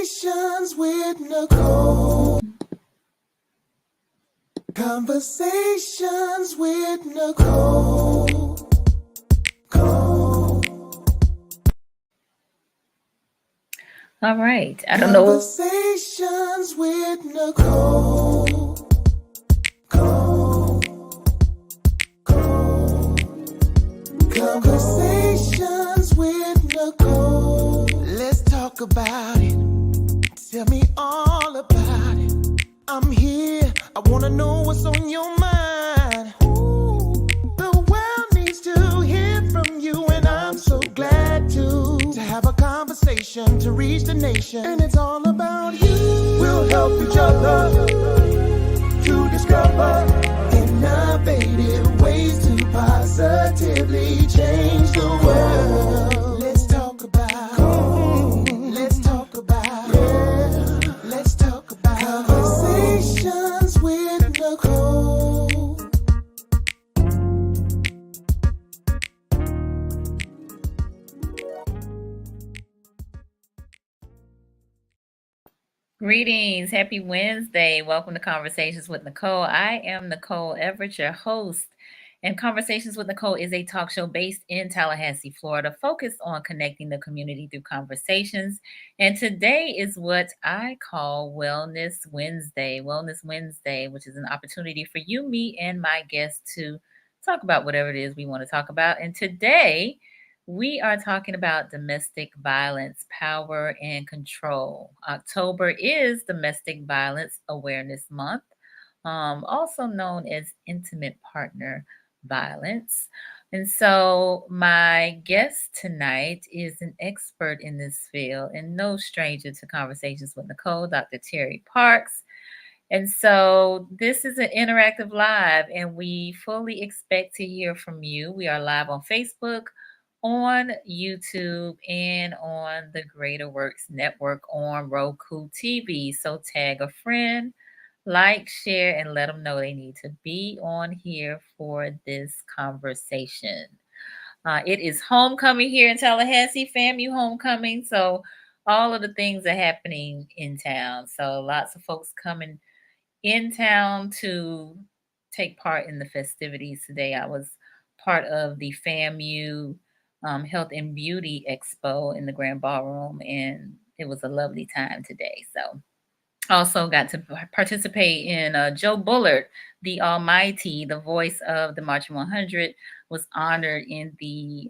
Conversations with Nicole. Conversations with Nicole. All right. I don't know. Conversations with Nicole. Conversations with Nicole. Let's talk about it. Tell me all about it. I'm here. I wanna know what's on your mind. Ooh, the world needs to hear from you, and I'm so glad to have a conversation to reach the nation. And it's all about you. We'll help each other to discover innovative ways to positively change the world. Let's talk about. Let's talk about. Yeah. Let's talk about conversations with Nicole. Greetings. Happy Wednesday. Welcome to Conversations with Nicole. I am Nicole Everett, your host. And Conversations with Nicole is a talk show based in Tallahassee, Florida, focused on connecting the community through conversations. And today is what I call Wellness Wednesday. Wellness Wednesday, which is an opportunity for you, me, and my guests to talk about whatever it is we want to talk about. And today, we are talking about domestic violence, power, and control. October is Domestic Violence Awareness Month, also known as Intimate Partner Violence. And so, my guest tonight is an expert in this field and no stranger to Conversations with Nicole, Dr. Terry Parks. And so this is an interactive live, and we fully expect to hear from you. We are live on Facebook, on YouTube, and on the Greater Works Network on RokuTV. So tag a friend, like, share, and let them know they need to be on here for this conversation. It is homecoming here in Tallahassee, FAMU homecoming. So all of the things are happening in town. So lots of folks coming in town to take part in the festivities today. I was part of the FAMU Health and Beauty Expo in the Grand Ballroom, and it was a lovely time today. So also got to participate in Joe Bullard, the Almighty, the voice of the Marching 100, was honored in the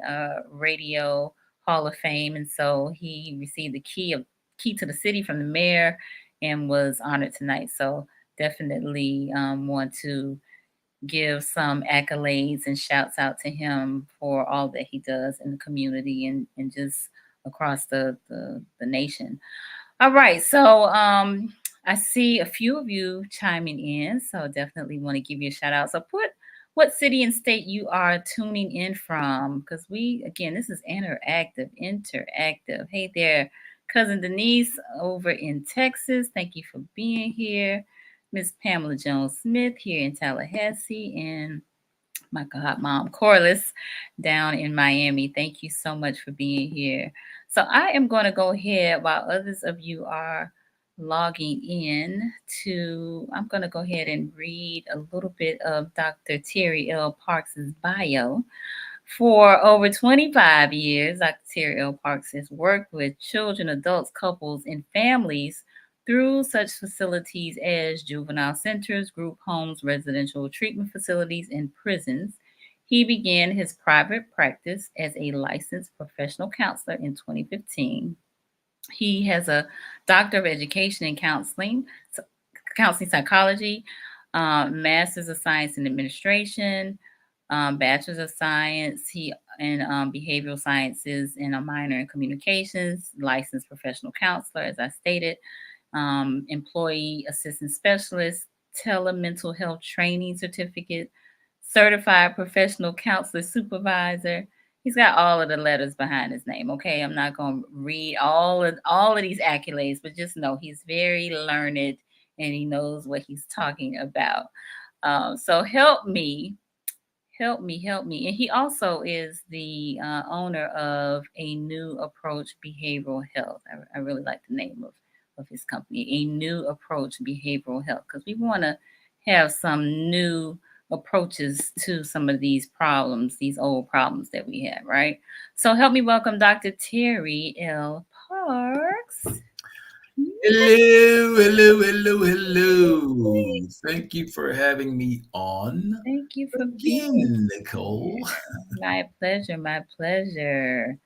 Radio Hall of Fame. And so he received the key to the city from the mayor and was honored tonight. So definitely want to give some accolades and shouts out to him for all that he does in the community and just across the nation. All right, so I see a few of you chiming in, so definitely want to give you a shout out. So put what city and state you are tuning in from, because this is interactive. Hey there, cousin Denise over in Texas. Thank you for being here. Miss Pamela Jones Smith here in Tallahassee, and my God, Mom Corliss down in Miami. Thank you so much for being here. So I am going to go ahead while others of you are logging in I'm going to go ahead and read a little bit of Dr. Terry L. Parks' bio. For over 25 years, Dr. Terry L. Parks has worked with children, adults, couples, and families through such facilities as juvenile centers, group homes, residential treatment facilities, and prisons. He began his private practice as a licensed professional counselor in 2015. He has a Doctor of Education in Counseling Psychology, Master's of Science in Administration, Bachelor's of Science in Behavioral Sciences, and a minor in Communications, licensed professional counselor, as I stated, Employee Assistance Specialist, Telemental Health Training Certificate, Certified Professional Counselor Supervisor. He's got all of the letters behind his name. Okay, I'm not going to read all of these accolades, but just know he's very learned and he knows what he's talking about. So help me. And he also is the owner of A New Approach Behavioral Health. I really like the name of his company, a new approach behavioral health, because we want to have some new approaches to some of these problems, these old problems that we have, right? So help me welcome Dr. Terry L. Parks. Hello, hello, hello, hello. Thank you for having me on Thank you for being again, Nicole. here. My pleasure, my pleasure.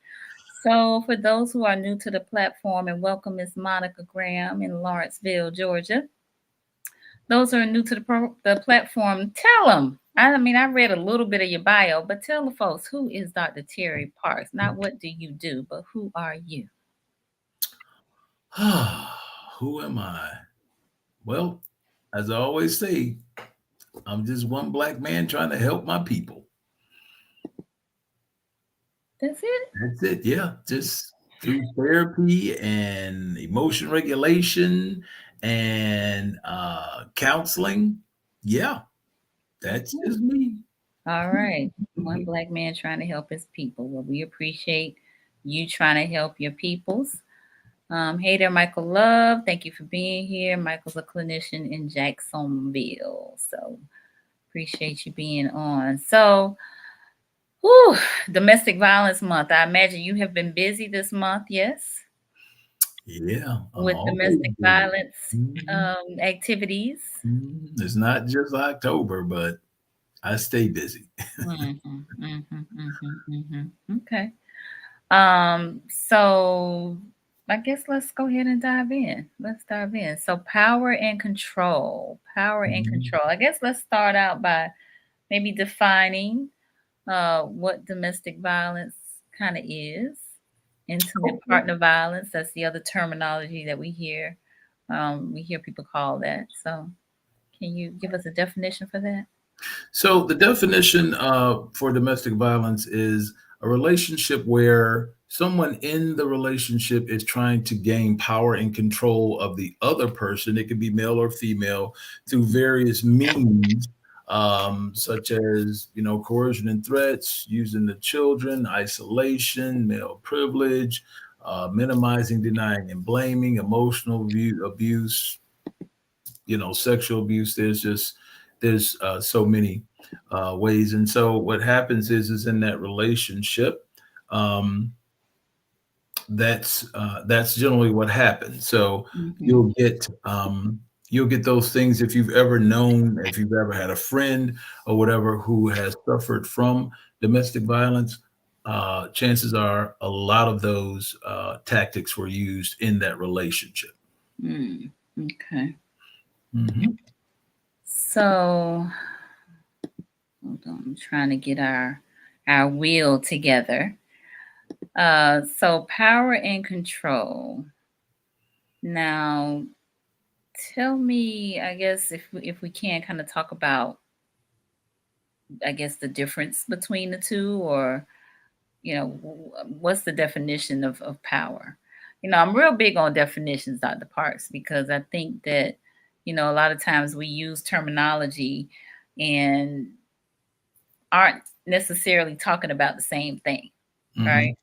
So, for those who are new to the platform, and welcome Miss Monica Graham in Lawrenceville, Georgia. Those who are new to the platform, tell them. I mean, I read a little bit of your bio, but tell the folks, who is Dr. Terry Parks? Not what do you do, but who are you? Who am I? Well, as I always say, I'm just one black man trying to help my people. That's it. That's it. Yeah, just through therapy and emotion regulation and counseling. Yeah, that's just me. All right. One black man trying to help his people. Well, we appreciate you trying to help your peoples. Hey there, Michael Love. Thank you for being here. Michael's a clinician in Jacksonville. So appreciate you being on. So, whew, Domestic Violence Month. I imagine you have been busy this month, yes? Yeah, I'm With always domestic busy. violence Mhm. activities. It's not just October, but I stay busy. Okay. So I guess let's go ahead and dive in. Let's dive in. So power and control. Power and Mhm. control. I guess let's start out by maybe defining what domestic violence kind of is. Intimate Okay. partner violence. That's the other terminology that we hear. We hear people call that. So can you give us a definition for that? So the definition for domestic violence is a relationship where someone in the relationship is trying to gain power and control of the other person. It could be male or female through various means, such as coercion and threats, using the children, isolation, male privilege, minimizing, denying, and blaming, emotional abuse, sexual abuse. There's so many ways, and so what happens is in that relationship, um, that's generally what happens. So Mm-hmm. you'll get um, you'll get those things if you've ever known, if you've ever had a friend or whatever who has suffered from domestic violence. Chances are a lot of those tactics were used in that relationship. Okay. Mhm. So hold on, I'm trying to get our wheel together. So power and control. Now, tell me, I guess if we can kind of talk about, I guess the difference between the two, or what's the definition of power? I'm real big on definitions, Dr. Parks, because I think that a lot of times we use terminology and aren't necessarily talking about the same thing, right? Mhm. Right.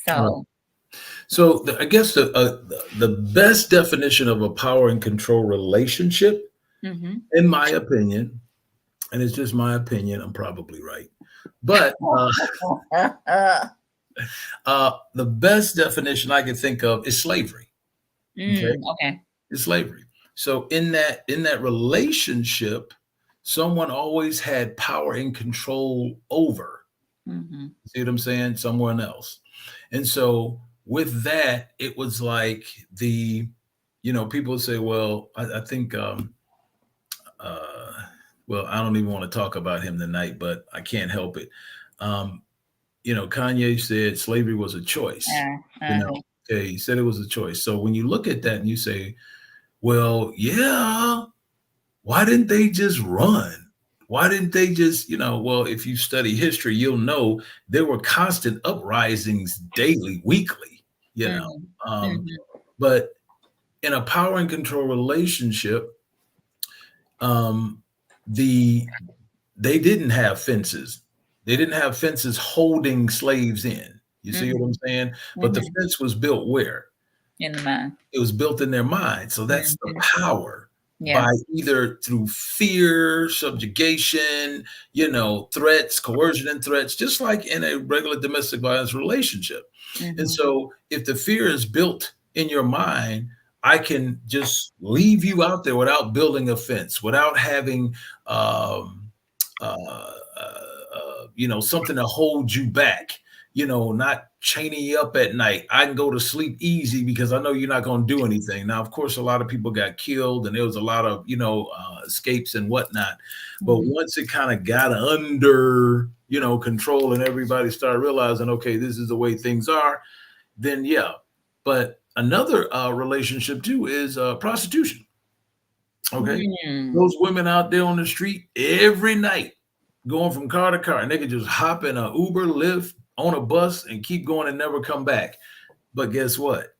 So, So I guess the best definition of a power and control relationship, hmm in my opinion, and it's just my opinion, I'm probably right, but the best definition I can think of is slavery. Okay, okay. it's slavery. So in that relationship, someone always had power and control over. hmm See what I'm saying? Someone else. And so with that, it was like people say, well, I think, uh, well, I don't even want to talk about him tonight, but I can't help it. Um, Kanye said slavery was a choice. You know, Uh-huh. okay, he said it was a choice. So when you look at that and you say, well, yeah, why didn't they just run? Why didn't they just, well, if you study history, you'll know there were constant uprisings daily, weekly, you know. hmm Um, hmm but in a power and control relationship, um, the they didn't have fences. They didn't have fences holding slaves in. You see what I'm saying? But the hmm fence was built where? In the mind. It was built in their mind. So that's the Mhm. power Yeah. by either through fear, subjugation, threats, coercion and threats, just like in a regular domestic violence relationship. And Mhm. so if the fear is built in your mind, I can just leave you out there without building a fence, without having, uh, something to hold you back, not chaining you up at night. I can go to sleep easy because I know you're not going to do anything. Now, of course, a lot of people got killed and there was a lot of, escapes and whatnot. But Mhm. once it kind of got under, control and everybody started realizing, okay, this is the way things are, then yeah. But another relationship too is prostitution. Okay. Mm. Those women out there on the street every night going from car to car, and they could just hop in a Uber, Lyft, on a bus and keep going and never come back. But guess what?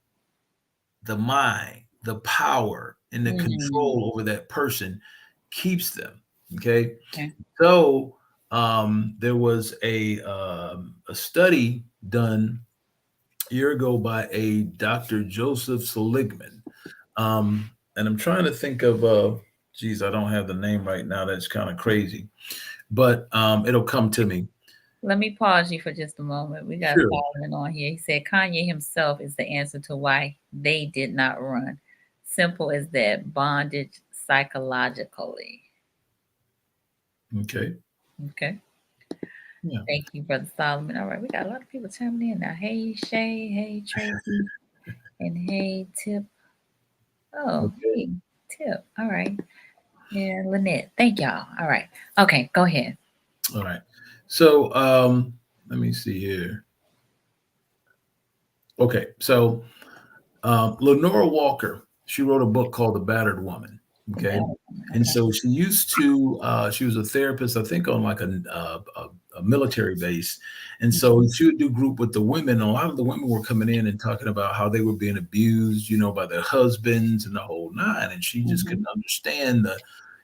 The mind, the power, and the Mm. control over that person keeps them. Okay. Okay. So there was a study done a year ago by a Dr. Joseph Seligman. And I'm trying to think of geez, I don't have the name right now. That's kind of crazy, but it'll come to me. Let me pause you for just a moment. We got Sure. Solomon on here. He said Kanye himself is the answer to why they did not run. Simple as that. Bondage psychologically. Okay. Okay. Yeah. Thank you, Brother Solomon. All right, we got a lot of people chiming in now. Hey Shay, hey Tracy, and hey Tip. Oh, Okay. hey Tip. All right. Yeah, Lynette. Thank y'all. All right. Okay, go ahead. All right. So let me see here. Okay. So Lenora Walker, she wrote a book called The Battered Woman. The Okay. battle. And Okay. so she used to, she was a therapist, I think, on like a military base. And so she would do group with the women. A lot of the women were coming in and talking about how they were being abused, by their husbands and the whole nine. And she just Mm-hmm. couldn't understand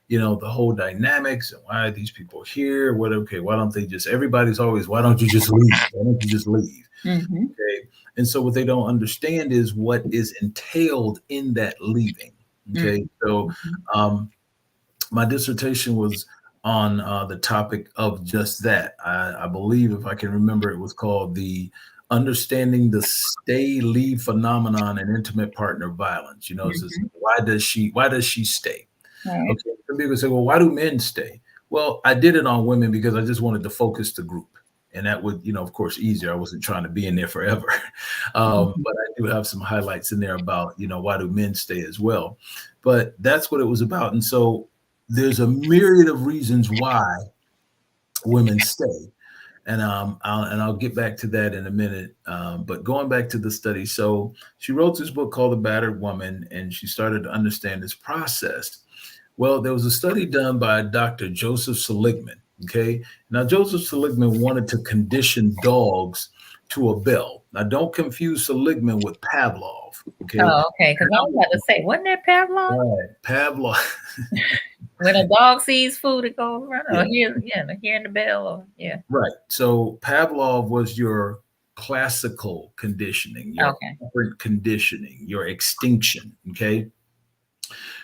the whole dynamics and why are these people here? Okay, why don't they just, everybody's always, why don't you just leave? Why don't you just leave? Mm-hmm. Okay. And so what they don't understand is what is entailed in that leaving. Okay. So Mm-hmm. um, my dissertation was on the topic of just that. I believe, if I can remember, it was called the understanding the stay leave phenomenon in intimate partner violence. It's just, Mm-hmm. why does she stay? All right. Okay. Some people say, well, why do men stay? Well, I did it on women because I just wanted to focus the group. And that would, of course, easier. I wasn't trying to be in there forever. Mm-hmm. But I do have some highlights in there about, why do men stay as well. But that's what it was about. And so there's a myriad of reasons why women stay. And I'll get back to that in a minute. But going back to the study, so she wrote this book called The Battered Woman, and she started to understand this process. Well, there was a study done by Dr. Joseph Seligman. Okay. Now, Joseph Seligman wanted to condition dogs to a bell. Now, don't confuse Seligman with Pavlov. Okay. Oh, okay. Because I was about to say, wasn't that Pavlov? Right. Pavlov. When a dog sees food, it goes run. Or Yeah. hearing the bell. Or yeah. Right. So Pavlov was your classical conditioning, your Okay. operant conditioning, your extinction. Okay.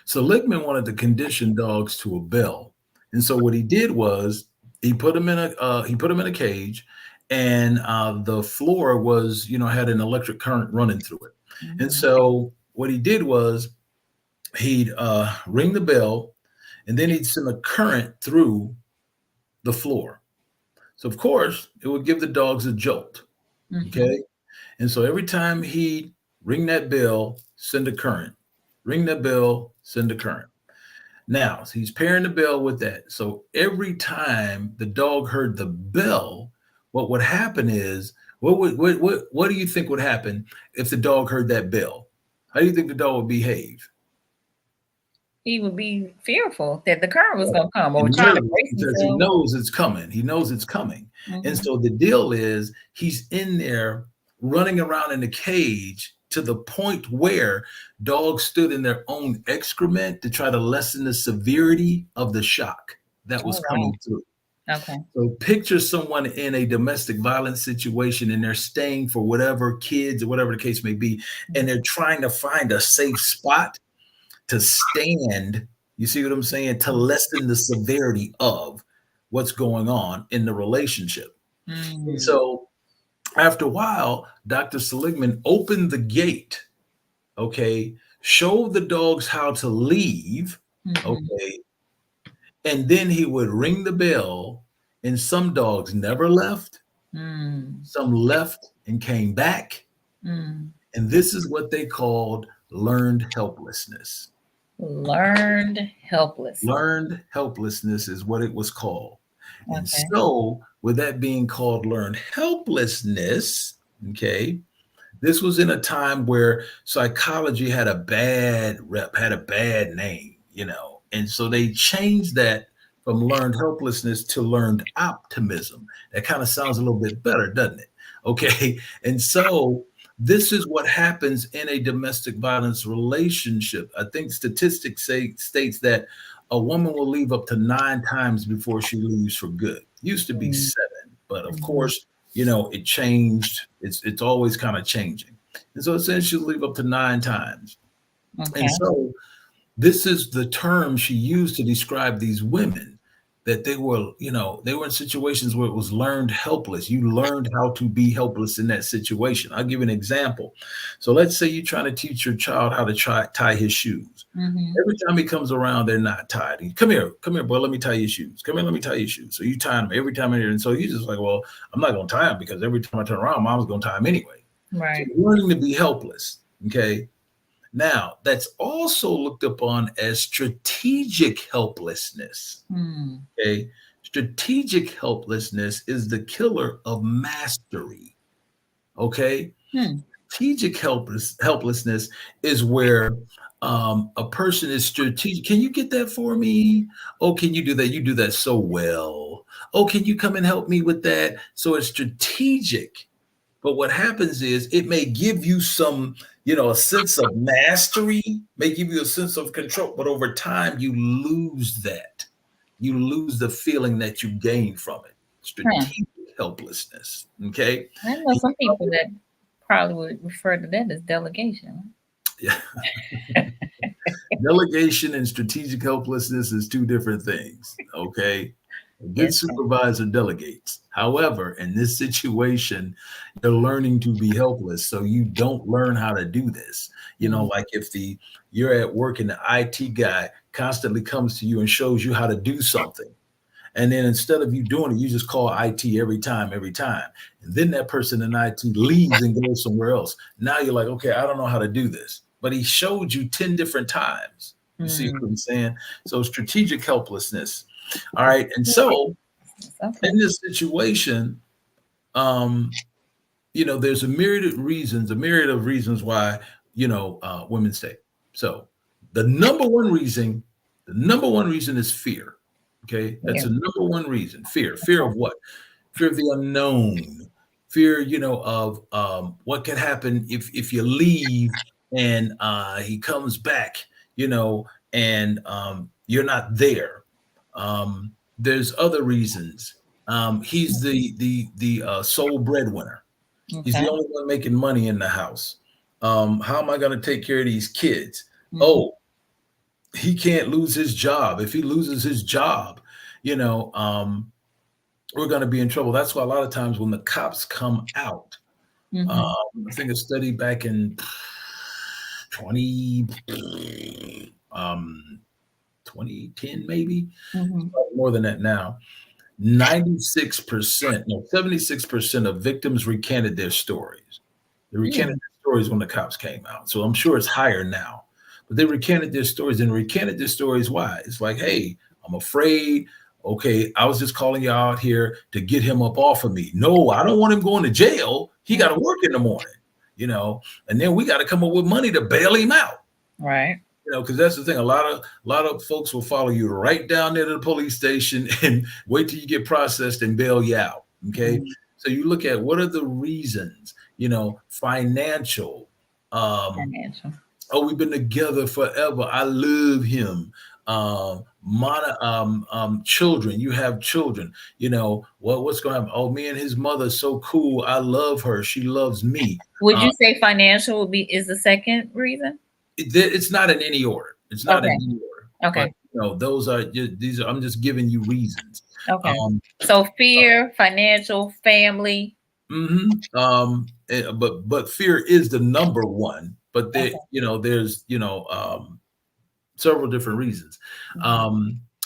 So Lickman wanted to condition dogs to a bell, and so what he did was he put them in a cage, and the floor was had an electric current running through it, and Mm-hmm. so what he did was he'd ring the bell, and then he'd send a current through the floor. So of course it would give the dogs a jolt. Mm-hmm. Okay, and so every time he ring that bell, send a current. Ring that bell, send a current. Now, so he's pairing the bell with that. So every time the dog heard the bell, what would happen is, what do you think would happen if the dog heard that bell? How do you think the dog would behave? He would be fearful that the current was going to come or And trying to nervous brace because he himself. knows it's coming. He knows it's coming. And Mm-hmm. so the deal is he's in there running around in the cage to the point where dogs stood in their own excrement to try to lessen the severity of the shock that was Oh, wow. coming through. Okay. So picture someone in a domestic violence situation and they're staying for whatever kids or whatever the case may be, and they're trying to find a safe spot to stand. You see what I'm saying? To lessen the severity of what's going on in the relationship. And Mm. so after a while, Dr. Seligman opened the gate, okay, showed the dogs how to leave, Mhm. okay, and then he would ring the bell, and some dogs never left, Mm. some left and came back, Mm. and this is what they called learned helplessness. Learned helpless. Learned helplessness is what it was called. And Okay. so, with that being called learned helplessness, okay, this was in a time where psychology had a bad rep, had a bad name, you know. And so they changed that from learned helplessness to learned optimism. That kind of sounds a little bit better, doesn't it? Okay. And so this is what happens in a domestic violence relationship. I think statistics states that a woman will leave up to 9 times before she leaves for good. Used to be Mm. 7, but of Mhm. course, you know, it changed. It's always kind of changing. And so it says she'll leave up to 9 times. And Okay. so this is the term she used to describe these women, that they were, you know, they were in situations where it was learned helpless. You learned how to be helpless in that situation. I'll give you an example. So let's say you're trying to teach your child how to tie his shoes. Mhm. Every time he comes around, they're not tied. Come here, boy. Let me tie your shoes. Come here, let me tie your shoes. So you tie them every time, and so he's just like, well, I'm not going to tie them because every time I turn around, mom's going to tie them anyway. So Right. learning to be helpless. Okay. Now that's also looked upon as strategic helplessness. Mm. Okay. Strategic helplessness is the killer of mastery. Okay. Hmm. Strategic helplessness is where a person is strategic. Can you get that for me? Oh, can you do that? You do that so well. Oh, can you come and help me with that? So it's strategic. But what happens is it may give you some, you know, a sense of mastery, may give you a sense of control, but over time you lose that. You lose the feeling that you gain from it. Huh. Strategic helplessness. Okay. I know some people that probably would refer to that as delegation. Yeah. Delegation and strategic helplessness is two different things. Okay. A good Yes. Sir. supervisor delegates. However, in this situation, you're learning to be helpless. So you don't learn how to do this. You know, Mm. like if you're at work and the IT guy constantly comes to you and shows you how to do something. And then instead of you doing it, you just call IT every time. And then that person in IT leaves and goes somewhere else. Now you're like, okay, I don't know how to do this. But he showed you 10 different times. You see what Mm. I'm saying? So strategic helplessness. All right. And so Okay. in this situation, um, you know, there's a myriad of reasons why, you know, women stay. So the number one reason is fear. Okay. That's Yeah. the number one reason. Fear of what? Fear of the unknown, fear, you know, of what could happen if you leave and he comes back, you know, and you're not there. There's other reasons. He's the sole breadwinner. He's Okay. the only one making money in the house. How am I going to take care of these kids? Mhm. Oh, he can't lose his job. If he loses his job, you know, we're going to be in trouble. That's why a lot of times when the cops come out, Mhm. I think a study back in 20, 2010, maybe Mhm. more than that now. 96%, no, 76% of victims recanted their stories. They recanted Mm. their stories when the cops came out. So I'm sure it's higher now. But they recanted their stories and recanted their stories. Why? It's like, hey, I'm afraid. Okay, I was just calling you out here to get him up off of me. No, I don't want him going to jail. He got to work in the morning, you know, and then we got to come up with money to bail him out. Right. You know, because that's the thing. A lot of folks will follow you right down there to the police station and wait till you get processed and bail you out. Okay. Mm. So you look at what are the reasons, you know, financial, um, Financial. oh, we've been together forever. I love him. children. You have children. What's going to happen? Oh, me and his mother's so cool. I love her. She loves me. Would you say financial is the second reason? It's not in any order. It's not in any order. Okay. But, those are these. I'm just giving you reasons. Okay. So fear, financial, family. But fear is the number one. But there's several different reasons.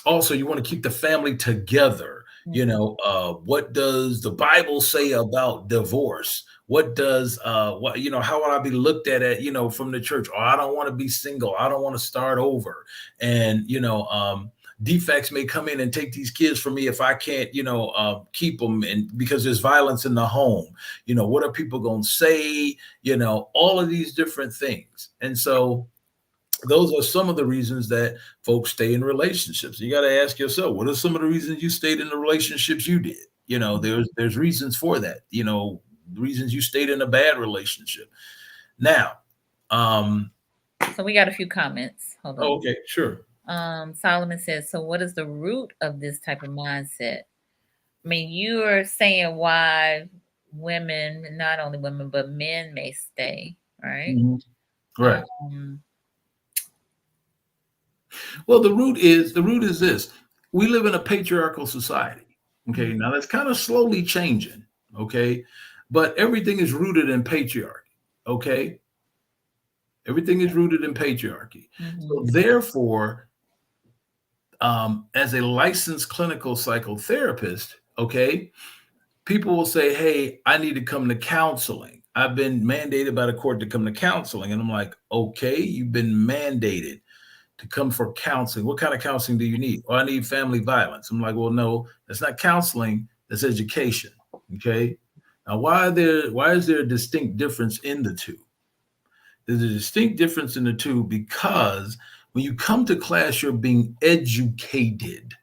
Also, you want to keep the family together. What does the Bible say about divorce? What does how will I be looked at from the church? Oh, I don't want to be single. I don't want to start over. And defects may come in and take these kids from me if I can't keep them, and because there's violence in the home. What are people going to say? All of these different things. And so those are some of the reasons that folks stay in relationships. You got to ask yourself, what are some of the reasons you stayed in the relationships you did? There's reasons for that. Reasons you stayed in a bad relationship. Now, so we got a few comments. Hold on. Okay, sure. Solomon says, so what is the root of this type of mindset? I mean, you are saying why women, not only women, but men may stay, right? Right. Well, the root is this. We live in a patriarchal society. Okay. Now that's kind of slowly changing. Okay. But everything is rooted in patriarchy. Okay. Everything is rooted in patriarchy. So therefore, as a licensed clinical psychotherapist, okay, people will say, hey, I need to come to counseling. I've been mandated by the court to come to counseling. And I'm like, okay, you've been mandated to come for counseling. What kind of counseling do you need? Oh, I need family violence. I'm like, well, no, that's not counseling. That's education. Okay. Now, why is there a distinct difference in the two? There's a distinct difference in the two because when you come to class, you're being educated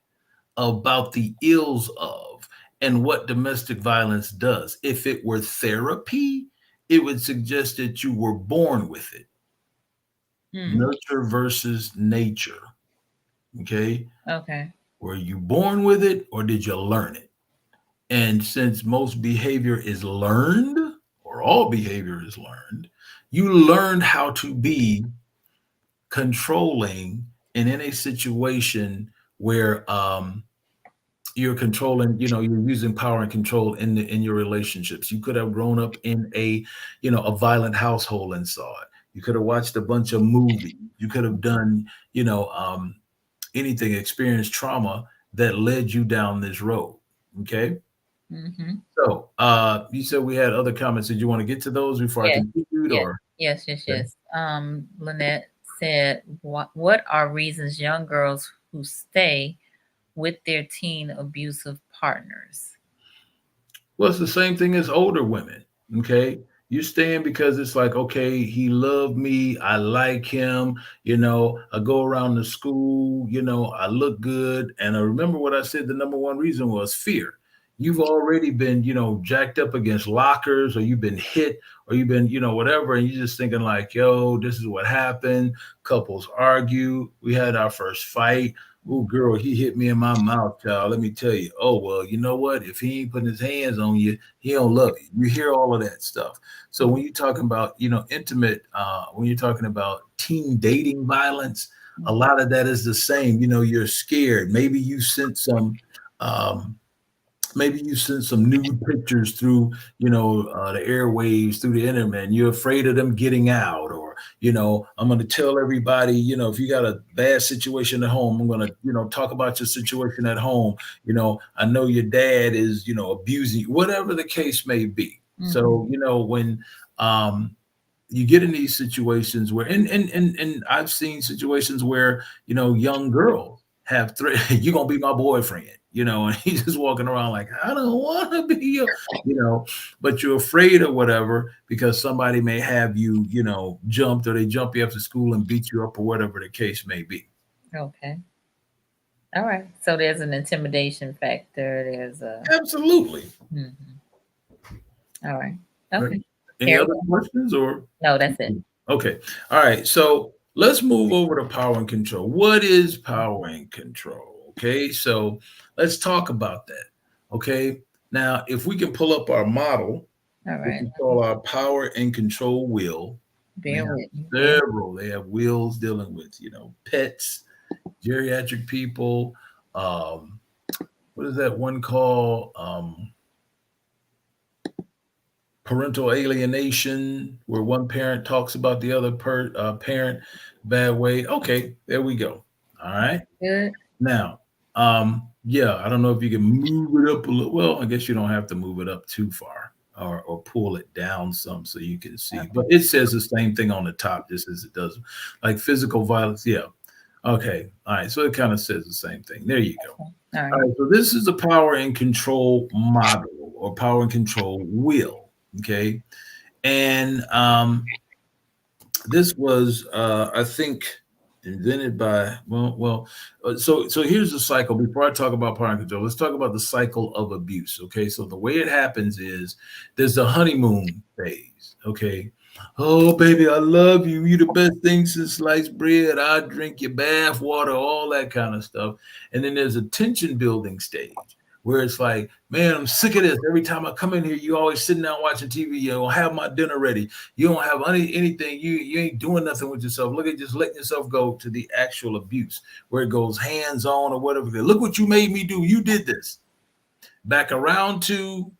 about the ills of and what domestic violence does. If it were therapy, it would suggest that you were born with it. Nurture versus nature. Okay. Were you born with it or did you learn it? And since most behavior is learned, or all behavior is learned, you learned how to be controlling and in a situation where you're controlling, you're using power and control in your relationships. You could have grown up in a violent household and saw it. You could have watched a bunch of movies. You could have done, anything, experienced trauma that led you down this road. Okay. So you said we had other comments. Did you want to get to those before I continued? Or yes. Lynette said, what are reasons young girls who stay with their teen abusive partners? Well, it's the same thing as older women. Okay. You're staying because it's like, okay, he loved me. I like him. I go around the school, I look good. And I remember what I said, the number one reason was fear. You've already been, jacked up against lockers, or you've been hit, or you've been, whatever. And you're just thinking like, yo, this is what happened. Couples argue. We had our first fight. Oh, girl, he hit me in my mouth, child. Let me tell you. Oh, well, you know what? If he ain't putting his hands on you, he don't love you. You hear all of that stuff. So when you're talking about, intimate, when you're talking about teen dating violence, a lot of that is the same. You're scared. Maybe you sent some nude pictures through, the airwaves, through the internet, and you're afraid of them getting out. Or, I'm going to tell everybody, if you got a bad situation at home, I'm going to, talk about your situation at home. I know your dad is, abusing you, whatever the case may be. So, when you get in these situations where, and I've seen situations where, young girls have you're going to be my boyfriend. And he's just walking around like, I don't want to be your, but you're afraid of whatever, because somebody may have you, jumped, or they jump you after school and beat you up, or whatever the case may be. Okay. All right. So there's an intimidation factor. There's a. Absolutely. All right. Okay. Any other questions or? No, that's it. Okay. All right. So let's move over to power and control. What is power and control? Okay, so let's talk about that. Okay, now if we can pull up our model, All which right. we call our power and control wheel. They Bear have with me. several. They have wheels dealing with, pets, geriatric people. Um, what is that one called? Parental alienation, where one parent talks about the other parent bad way. Okay, there we go. All right. Good. Now, yeah, I don't know if you can move it up a little. Well, I guess you don't have to move it up too far, or pull it down some so you can see. But it says the same thing on the top, just as it does like physical violence. Yeah. Okay. All right. So it kind of says the same thing. There you go. All All right. right. So this is a power and control model or power and control wheel. Okay. And this was, I think, invented by so here's the cycle. Before I talk about power and control, let's talk about the cycle of abuse. Okay, so the way it happens is there's the honeymoon phase. Okay, oh baby, I love you, you the best thing since sliced bread, I drink your bath water, all that kind of stuff. And then there's a tension building stage where it's like, man, I'm sick of this. Every time I come in here, you always sitting down watching TV. You don't have my dinner ready. You don't have anything. You ain't doing nothing with yourself. Look at just letting yourself go to the actual abuse where it goes hands on or whatever. Look what you made me do. You did this. Back around to,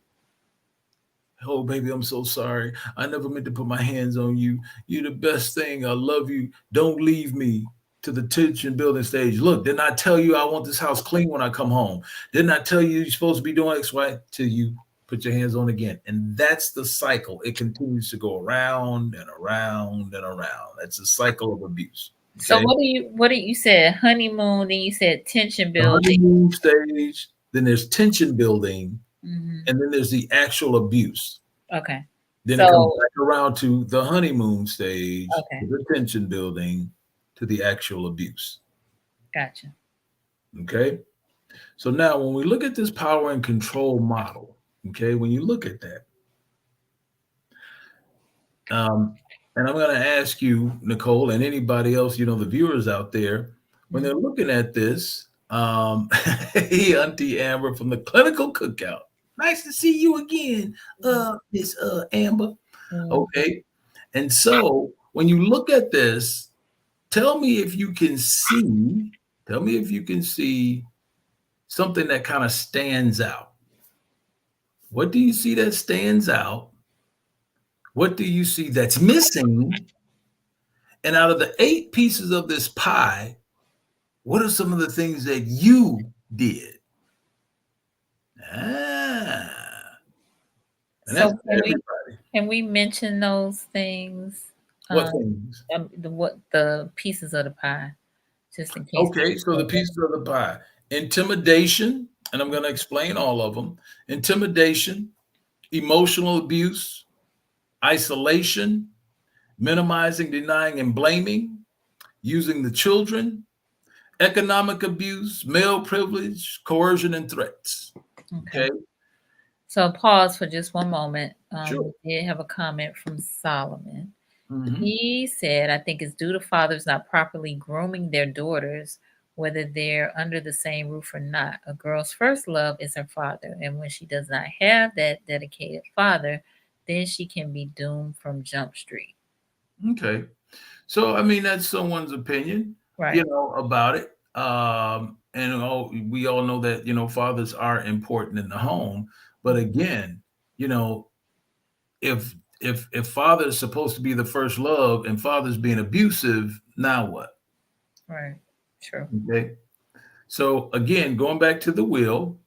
oh baby, I'm so sorry. I never meant to put my hands on you. You're the best thing. I love you. Don't leave me. To the tension building stage. Look, didn't I tell you I want this house clean when I come home? Didn't I tell you you're supposed to be doing X, Y, till you put your hands on again? And that's the cycle. It continues to go around and around and around. That's the cycle of abuse. So Okay. what do you said? Honeymoon, then you said tension The building. honeymoon stage, then there's tension building, Mhm. and then there's the actual abuse. Okay. Then it comes So back around to the honeymoon stage, to okay, the tension building, to the actual abuse. gotcha. Okay. So now when we look at this power and control model, okay, when you look at that, um, and I'm going to ask you, Nicole, and anybody else, the viewers out there, when they're Mhm. looking at this, hey, Auntie Amber from the Clinical Cookout. Nice to see you again, Miss Amber. Mhm. Okay. And so when you look at this, tell me if you can see, tell me if you can see something that kind of stands out. What do you see that stands out? What do you see that's missing? And out of the 8 pieces of this pie, what are some of the things that you did? Ah, and that's So everybody. can we mention those things? What Um, things? the pieces of the pie, just in case. Okay, so the pieces of the pie. Intimidation, and I'm going to explain all of them. Intimidation, emotional abuse, isolation, minimizing, denying, and blaming, using the children, economic abuse, male privilege, coercion, and threats. Okay. Okay, So pause for just one moment. sure. We did have a comment from Solomon. Hmm. He said, I think it's due to fathers not properly grooming their daughters, whether they're under the same roof or not. A girl's first love is her father, and when she does not have that dedicated father, then she can be doomed from Jump Street. Okay, so I mean that's someone's opinion, Right. about it. And we all know that fathers are important in the home, but again, you know, if father is supposed to be the first love and father's being abusive, now what? Right. True. Okay, so again, going back to the will,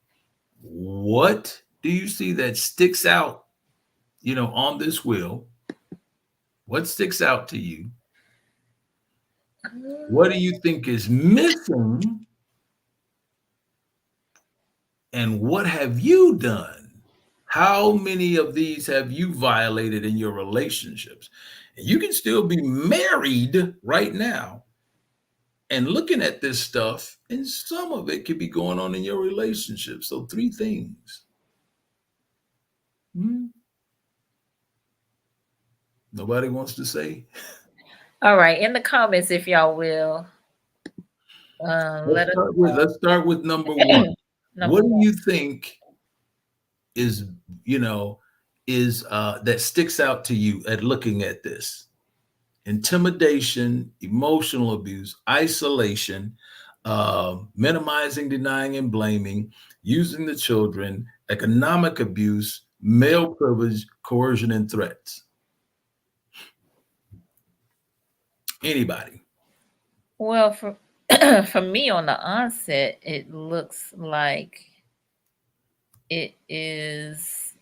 what do you see that sticks out? On this will, what sticks out to you? What do you think is missing? And what have you done? How many of these have you violated in your relationships? And you can still be married right now and looking at this stuff, and some of it could be going on in your relationship. So, 3 things. Hmm? Nobody wants to say. All right, in the comments, if y'all will, let us Let's start with number know. one. Number What do one. you think is, you know, is that sticks out to you at looking at this? Intimidation, emotional abuse, isolation, minimizing, denying, and blaming, using the children, economic abuse, male privilege, coercion, and threats. Anybody? Well, for for me on the onset, it looks like it is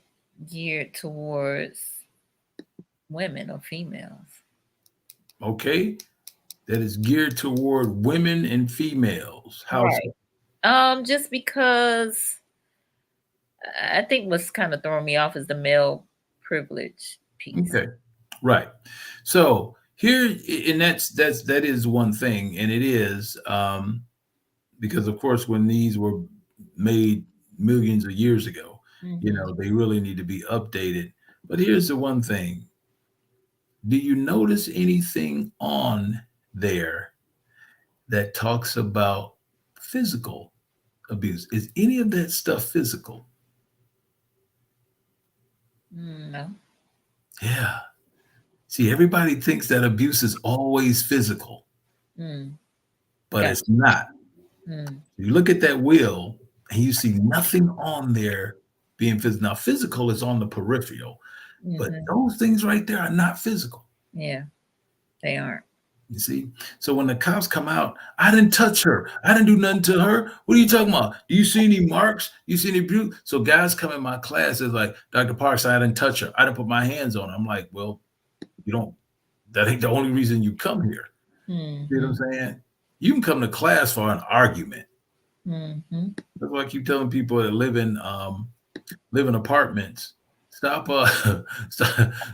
geared towards women or females. Okay, that is geared toward women and females. How Right. so? Just because I think what's kind of throwing me off is the male privilege piece. Okay, right. So here, and that is one thing, and it is because of course when these were made millions of years ago, Mm-hmm. they really need to be updated. But here's the one thing: do you notice anything on there that talks about physical abuse? Is any of that stuff physical? No. Yeah. See, everybody thinks that abuse is always physical, Mm. but Got it's not. mm. You look at that will and you see nothing on there being physical. Now, physical is on the peripheral, but Mm-hmm. those things right there are not physical. Yeah, they aren't. You see? So when the cops come out, I didn't touch her. I didn't do nothing to her. What are you talking about? Do you see any marks? You see any abuse? So guys come in my class is like, Dr. Parks, I didn't touch her. I didn't put my hands on her. I'm like, well, you don't, that ain't the only reason you come here. You know Mm-hmm. what I'm saying? You can come to class for an argument. Mm-hmm. That's why I keep telling people that live in apartments. Stop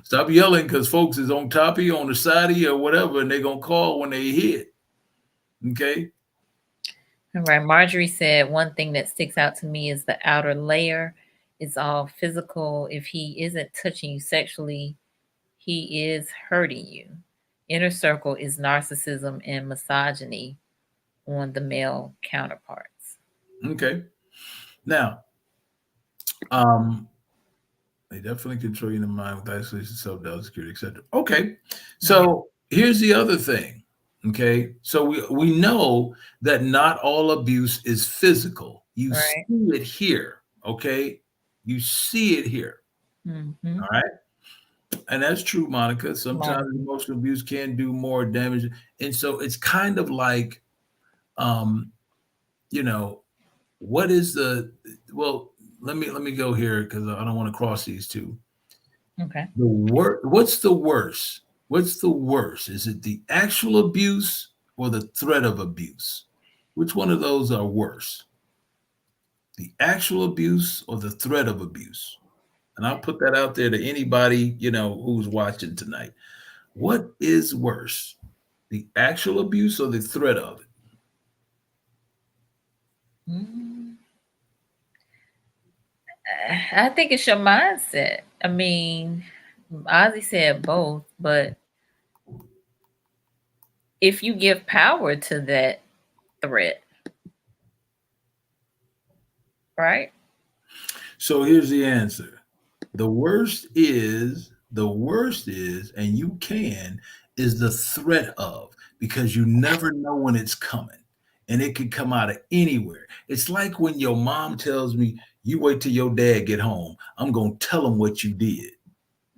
stop yelling because folks is on top of you, on the side of you, or whatever, and they're gonna call when they hit. Okay. All right. Marjorie said one thing that sticks out to me is the outer layer is all physical. If he isn't touching you sexually, he is hurting you. Inner circle is narcissism and misogyny on the male counterparts. Okay. Now, um, they definitely control your mind with isolation, self-doubt, security, etc. Okay. Mm. So here's the other thing. Okay. So we know that not all abuse is physical. You see Right. it here. Okay. You see it here. Mm-hmm. All right. And that's true, Monica. Sometimes Monica. emotional abuse can do more damage. And so it's kind of like, um, you know, what is the well, let me go here because I don't want to cross these two. Okay. What's the worst? What's the worst? Is it the actual abuse or the threat of abuse? Which one of those are worse? The actual abuse or the threat of abuse? And I'll put that out there to anybody, who's watching tonight. What is worse? The actual abuse or the threat of it? Mm. I think it's your mindset. I mean, Ozzy said both, but if you give power to that threat, right? So here's the answer. The worst is, and you is the threat of, because you never know when it's coming. And it could come out of anywhere. It's like when your mom tells me, you wait till your dad get home. I'm gonna tell him what you did.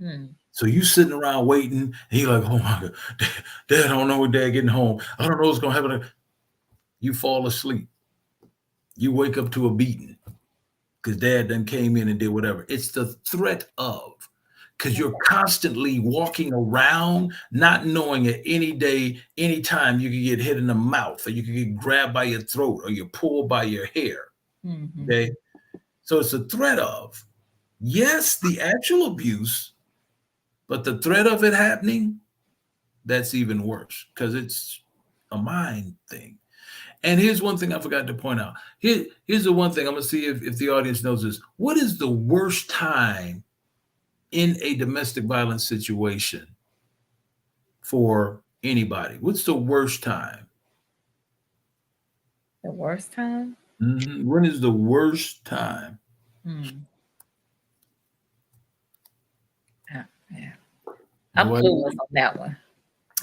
Mm. So you sitting around waiting, and he like, oh my God, dad, I don't know when dad getting home. I don't know what's gonna happen. You fall asleep. You wake up to a beating because dad done came in and did whatever. It's the threat of, because you're constantly walking around not knowing at any day, anytime you could get hit in the mouth or you could get grabbed by your throat or you're pulled by your hair. Mm-hmm. Okay. So it's a threat of, yes, the actual abuse, but the threat of it happening, that's even worse because it's a mind thing. And here's one thing I forgot to point out. Here's the one thing I'm gonna see if the audience knows this. What is the worst time in a domestic violence situation for Anybody? What's the worst time? The worst time? When is the worst time? Hmm. Yeah. I'm Nobody? clueless on that one.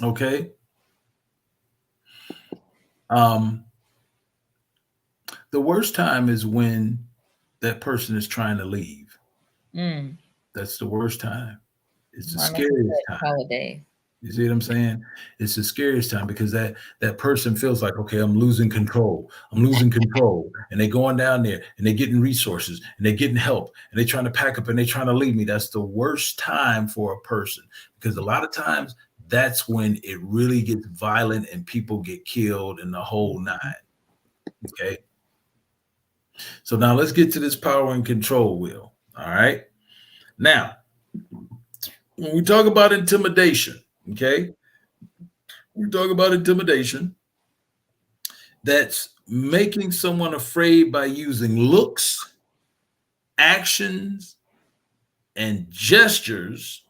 Okay. Um, the worst time is when that person is trying to leave. Mm. That's the worst time. It's the Mama said scariest time. holiday. You see what I'm saying? It's the scariest time because that person feels like, okay, I'm losing control. I'm losing control. And they're going down there and they're getting resources and they're getting help and they're trying to pack up and they're trying to leave me. That's the worst time for a person because a lot of times that's when it really gets violent and people get killed and the whole nine. Okay. So now let's get to this power and control wheel. All right. Now, when we talk about intimidation, okay, we talk about intimidation. That's making someone afraid by using looks, actions, and gestures,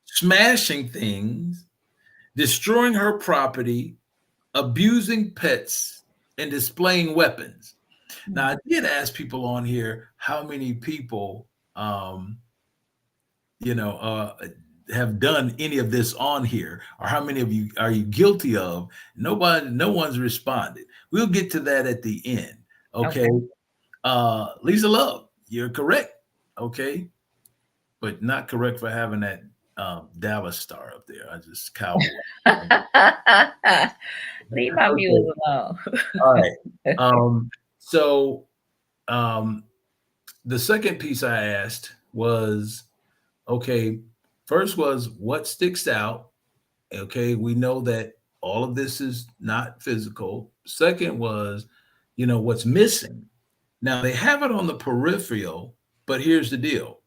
smashing things, destroying her property, abusing pets, and displaying weapons. Now, I did ask people on here how many people, you know, have done any of this on here, or how many of you are you guilty of? No one's responded. We'll get to that at the end. Okay. Lisa Love, you're correct. Okay. But not correct for having that Dallas star up there. I just cowboy. Leave my viewers alone. All right. So the second piece I asked was, okay, first was what sticks out. Okay, we know that all of this is not physical. Second was, what's missing. Now they have it on the peripheral, but here's the deal.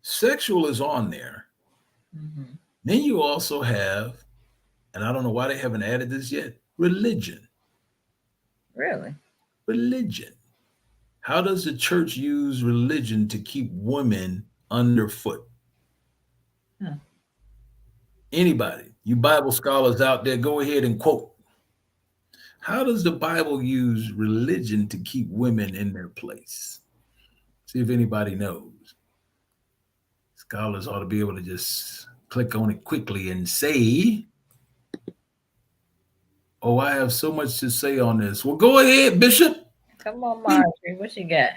Sexual is on there. Mm-hmm. Then you also have, and I don't know why they haven't added this yet, religion. Really? Religion. How does the church use religion to keep women underfoot? Huh. Anybody, you Bible scholars out there, go ahead and quote. How does the Bible use religion to keep women in their place? See if anybody knows. Scholars ought to be able to just click on it quickly and say, oh, I have so much to say on this. Well, go ahead, Bishop. Come on, Marjorie. What you got?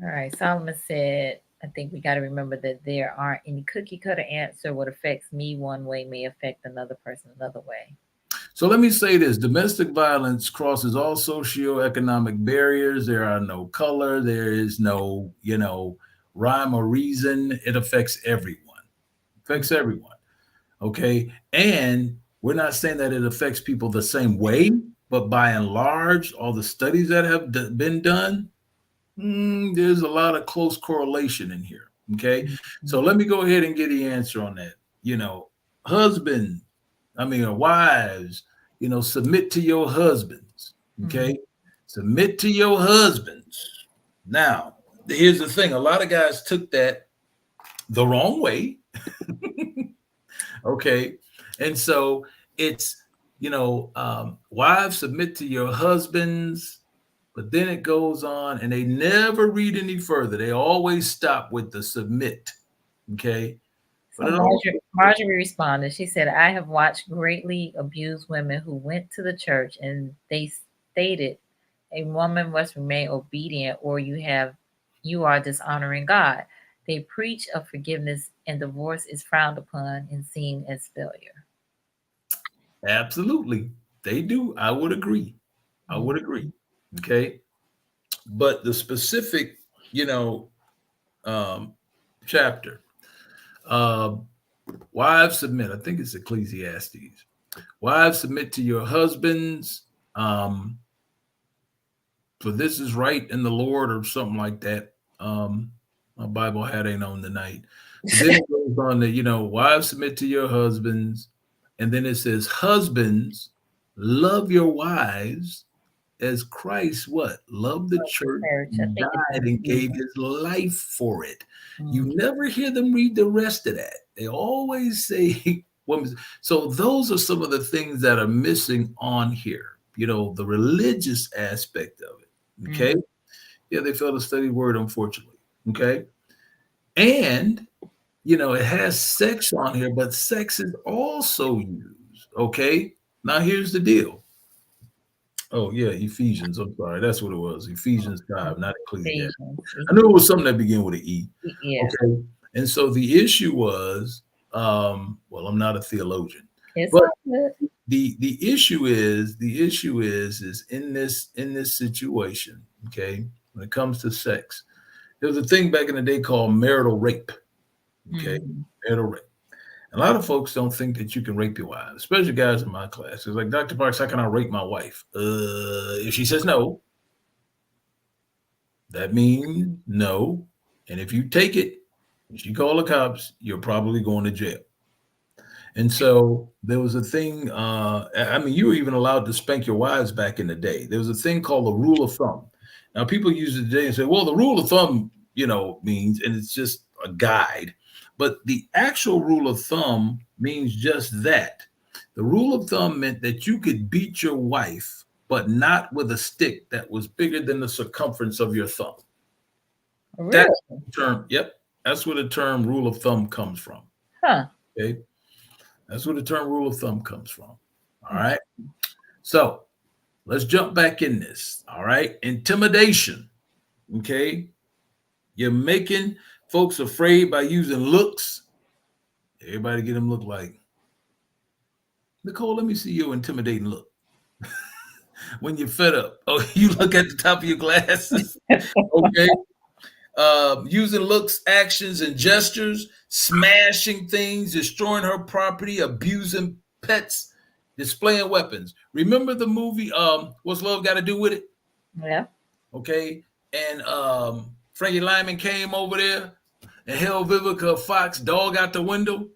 All right. Solomon said, I think we got to remember that there aren't any cookie cutter answer. What affects me one way may affect another person another way. So let me say this. Domestic violence crosses all socioeconomic barriers. There are no color. There is no, rhyme or reason. It affects everyone. Affects everyone. Okay. And we're not saying that it affects people the same way, but by and large, all the studies that have been done, there's a lot of close correlation in here. Okay. So let me go ahead and get the answer on that. Wives, submit to your husbands. Okay. Submit to your husbands. Now, here's the thing. A lot of guys took that the wrong way. Okay. And so it's, wives submit to your husbands, but then it goes on and they never read any further. They always stop with the submit. Okay. So Marjorie responded. She said, I have watched greatly abused women who went to the church and they stated a woman must remain obedient or you are dishonoring God. They preach of forgiveness and divorce is frowned upon and seen as failure. Absolutely. They do. I would agree. Okay. But the specific, chapter, wives submit. I think it's Ecclesiastes. Wives submit to your husbands, for this is right in the Lord, or something like that. My Bible hat ain't on tonight. But then it goes on to, wives submit to your husbands, and then it says, husbands, love your wives as Christ loved the church, died and gave his life for it. You never hear them read the rest of that. They always say women. So those are some of the things that are missing on here. The religious aspect of it. Okay. Mm. Yeah, they failed to study word, unfortunately. Okay. And it has sex on here, but sex is also used. Okay. Now here's the deal. Oh yeah, Ephesians. I'm sorry, that's what it was. Ephesians 5, not Ecclesiastes. Ephesians. I knew it was something that began with an E. Yeah, Okay. And so the issue was, well, I'm not a theologian, it's but all good. the issue is in this situation, okay, when it comes to sex, there was a thing back in the day called marital rape. Okay. Mhm. Marital rape. A lot of folks don't think that you can rape your wife, especially guys in my class. It's like, Dr. Parks, how can I rape my wife? If she says no, that means no. And if you take it, if you call the cops, you're probably going to jail. And so there was a thing, I mean, you were even allowed to spank your wives back in the day. There was a thing called the rule of thumb. Now, people use it today and say, well, the rule of thumb, means, and it's just a guide. But the actual rule of thumb means just that. The rule of thumb meant that you could beat your wife, but not with a stick that was bigger than the circumference of your thumb. Really? That's the term. Yep. That's where the term rule of thumb comes from. Huh. Okay. That's where the term rule of thumb comes from. All right. So let's jump back in this. All right. Intimidation. Okay. You're making folks afraid by using looks. Everybody get them look like, Nicole, let me see your intimidating look. When you're fed up. Oh, you look at the top of your glasses. Okay. Using looks, actions, and gestures, smashing things, destroying her property, abusing pets, displaying weapons. Remember the movie What's Love Got to Do with It? Yeah. Okay. And Frankie Lyman came over there and held Vivica Fox dog out the window.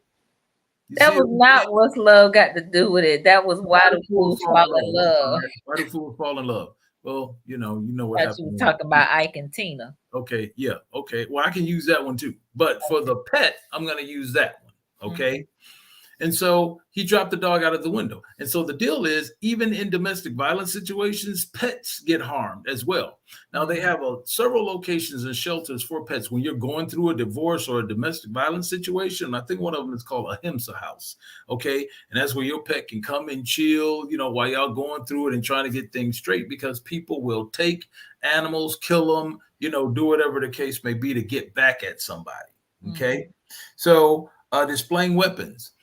You That see was it? not what's love got to do with it. That was why do fools fall in love. Why do fools fall in love? Well, you know what Thought you was happened. talking about Ike and Tina. Okay, yeah, okay. Well, I can use that one too. But for the pet, I'm going to use that one. Okay. And so he dropped the dog out of the window. And so the deal is, even in domestic violence situations, pets get harmed as well. Now, they have several locations and shelters for pets when you're going through a divorce or a domestic violence situation. I think one of them is called a HIMSA house. Okay. And that's where your pet can come and chill, while y'all going through it and trying to get things straight, because people will take animals, kill them, do whatever the case may be to get back at somebody. Okay. So displaying weapons.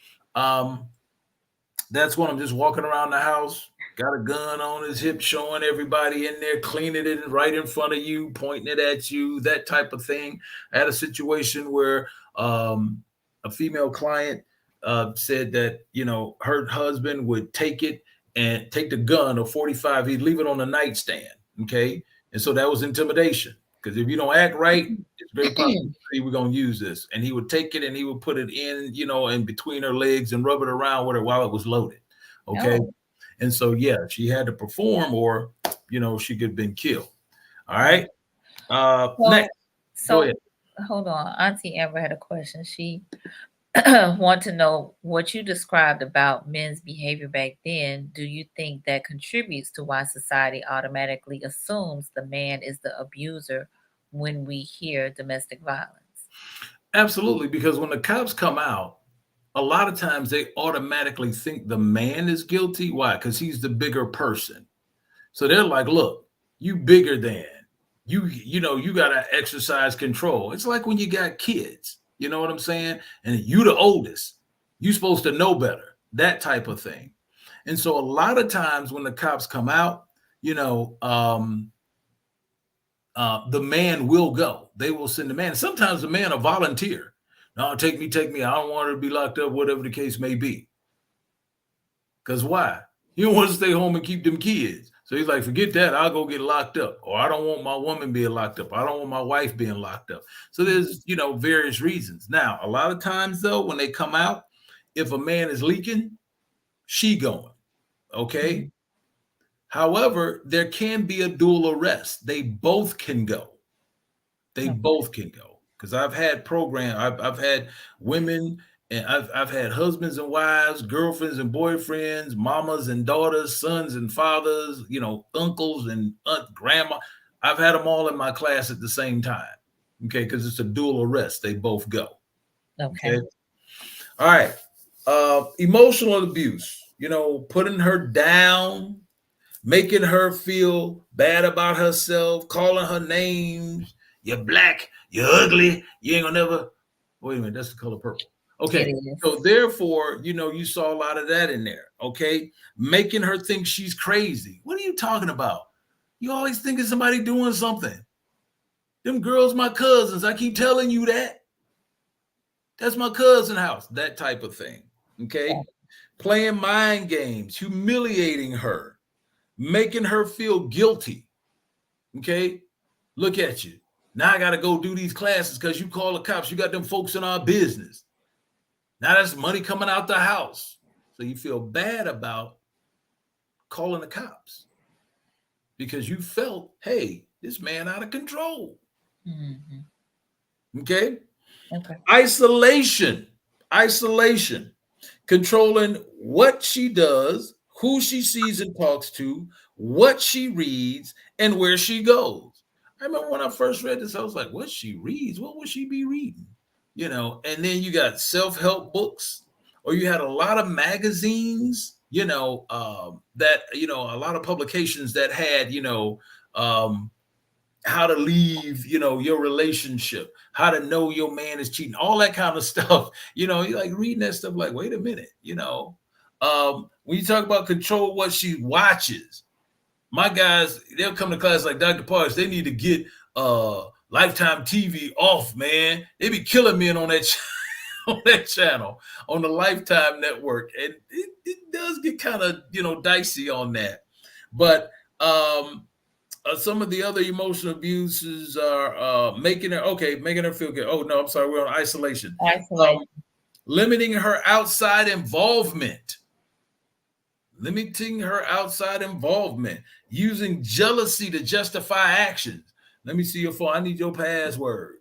That's when I'm just walking around the house, got a gun on his hip, showing everybody in there, cleaning it right in front of you, pointing it at you, that type of thing. I had a situation where a female client said that, her husband would take the gun, or 45, he'd leave it on the nightstand. Okay. And so that was intimidation. Because if you don't act right, it's very possible we're going to use this. And he would take it and he would put it in, in between her legs and rub it around with her while it was loaded. Okay. Oh. And so, yeah, she had to perform, or, she could have been killed. All right. Next. Go ahead. Hold on. Auntie Amber had a question. She want to know what you described about men's behavior back then. Do you think that contributes to why society automatically assumes the man is the abuser when we hear domestic violence? Absolutely. Because when the cops come out, a lot of times they automatically think the man is guilty. Why? Because he's the bigger person. So they're like, look, you bigger than you got to exercise control. It's like when you got kids, you know what I'm saying? And you the oldest, you supposed to know better, that type of thing. And so a lot of times when the cops come out, the man will go. They will send the man. Sometimes the man will volunteer. No, take me. I don't want her to be locked up, whatever the case may be. Because why? He don't want to stay home and keep them kids. So he's like, forget that. I'll go get locked up. Or I don't want my woman being locked up. I don't want my wife being locked up. So there's, various reasons. Now, a lot of times, though, when they come out, if a man is leaking, she going. Okay. However, there can be a dual arrest. They both can go. They both can go. Because I've had I've had women And I've had husbands and wives, girlfriends and boyfriends, mamas and daughters, sons and fathers, uncles and grandma. I've had them all in my class at the same time. Okay, because it's a dual arrest. They both go. Okay. All right. Emotional abuse, putting her down, making her feel bad about herself, calling her names. You're black, you're ugly, you ain't gonna never. Wait a minute, that's the color purple. Okay. So therefore, you saw a lot of that in there. Okay. Making her think she's crazy. What are you talking about? You always thinking somebody doing something. Them girls, my cousins. I keep telling you that. That's my cousin's house. That type of thing. Okay. Yeah. Playing mind games, humiliating her, making her feel guilty. Okay. Look at you. Now I got to go do these classes because you call the cops. You got them folks in our business. Now that's money coming out the house. So you feel bad about calling the cops because you felt, hey, this man out of control. Mm-hmm. Okay. Isolation. Controlling what she does, who she sees and talks to, what she reads, and where she goes. I remember when I first read this, I was like, what she reads? What would she be reading? And then you got self-help books, or you had a lot of magazines, that, a lot of publications that had, how to leave, your relationship, how to know your man is cheating, all that kind of stuff. You're like reading that stuff like, wait a minute, when you talk about control what she watches, my guys, they'll come to class like Dr. Parks, they need to get Lifetime TV off, man. They be killing men on that on that channel, on the Lifetime network. And it does get kind of, dicey on that. But some of the other emotional abuses are making her feel good. Oh, no, I'm sorry. We're on isolation. Limiting her outside involvement. Using jealousy to justify actions. Let me see your phone. I need your password.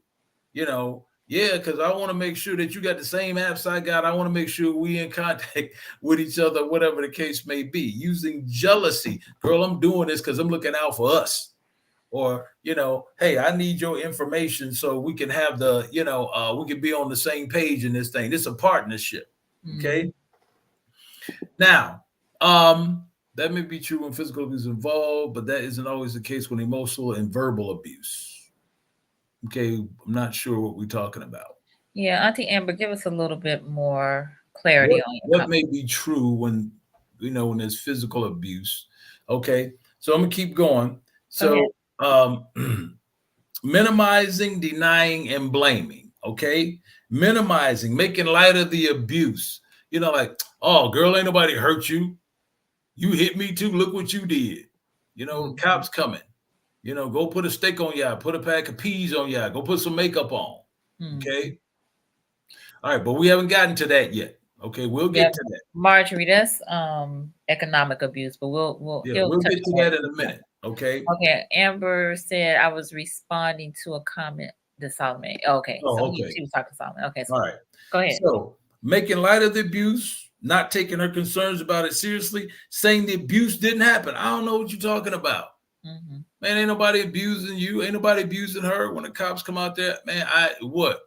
Because I want to make sure that you got the same apps I got. I want to make sure we in contact with each other, whatever the case may be. Using jealousy. Girl, I'm doing this because I'm looking out for us. Or, hey, I need your information so we can have we can be on the same page in this thing. This is a partnership. Okay. Now, that may be true when physical abuse is involved, but that isn't always the case when emotional and verbal abuse. Okay, I'm not sure what we're talking about. Yeah, Auntie Amber, give us a little bit more clarity on what may be true when when there's physical abuse. Okay, so I'm gonna keep going. So, minimizing, denying, and blaming. Okay, minimizing, making light of the abuse. Like, oh, girl, ain't nobody hurt you. You hit me too. Look what you did. Cops coming. Go put a steak on ya, put a pack of peas on ya, go put some makeup on. Okay. All right, but we haven't gotten to that yet. Okay, we'll get to that. Marjorie, that's economic abuse, but we'll get to that in a minute. Okay. Okay. Amber said I was responding to a comment that Solomon. Okay. She was talking to Solomon. Okay. So all right. Go ahead. So making light of the abuse, not taking her concerns about it seriously, saying the abuse didn't happen. I don't know what you're talking about. Mm-hmm. Man, ain't nobody abusing you. Ain't nobody abusing her. When the cops come out there, man, what?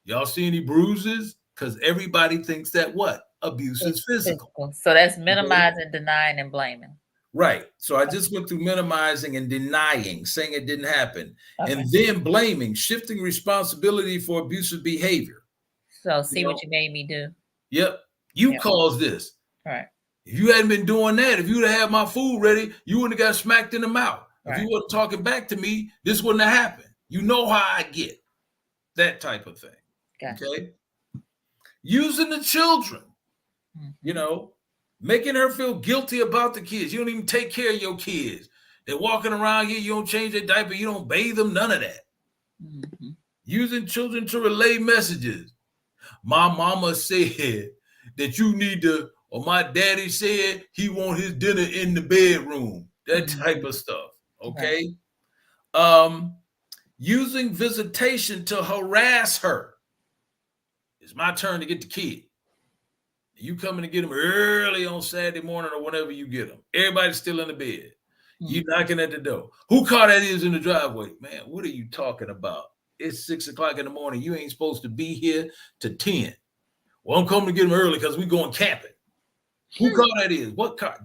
Y'all see any bruises? Because everybody thinks that what? Abuse is physical. So that's minimizing, denying, and blaming. Right. So I just went through minimizing and denying, saying it didn't happen. And then blaming, shifting responsibility for abusive behavior. So see what you made me do. Yep. You caused this. Right. If you hadn't been doing that, if you'd have had my food ready, you wouldn't have got smacked in the mouth. Right. If you weren't talking back to me, this wouldn't have happened. You know how I get. That type of thing. Gotcha. Okay. Using the children, making her feel guilty about the kids. You don't even take care of your kids. They're walking around here. You don't change their diaper. You don't bathe them. None of that. Mm-hmm. Using children to relay messages. My mama said that you need to, or my daddy said he want his dinner in the bedroom. That type of stuff. Okay. Right. Using visitation to harass her. It's my turn to get the kid. You coming to get them early on Saturday morning or whenever you get them. Everybody's still in the bed. You knocking at the door. Who car that is in the driveway? Man, what are you talking about? It's 6 o'clock in the morning. You ain't supposed to be here to 10. Well, I'm coming to get them early because we going camping. Who car that is? What car?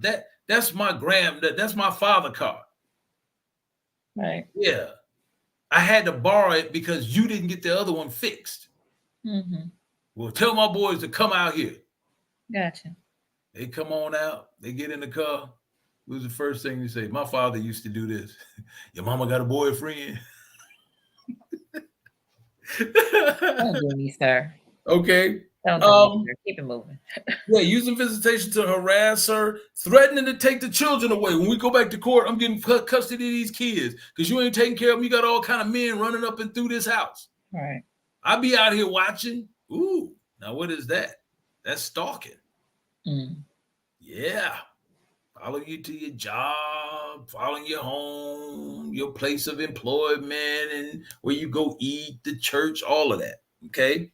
That's my that's my father's car. Right. Yeah. I had to borrow it because you didn't get the other one fixed. Well, tell my boys to come out here. Gotcha. They come on out. They get in the car. What was the first thing you say? My father used to do this. Your mama got a boyfriend? Don't do me, sir. Okay. Don't do me, sir. Keep it moving. Yeah, using visitation to harass her, threatening to take the children away. When we go back to court, I'm getting custody of these kids because you ain't taking care of them. You got all kind of men running up and through this house. Right. I be out here watching. Ooh, now what is that? That's stalking. Yeah. Follow you to your job, following your home, your place of employment, and where you go eat, the church, all of that. Okay.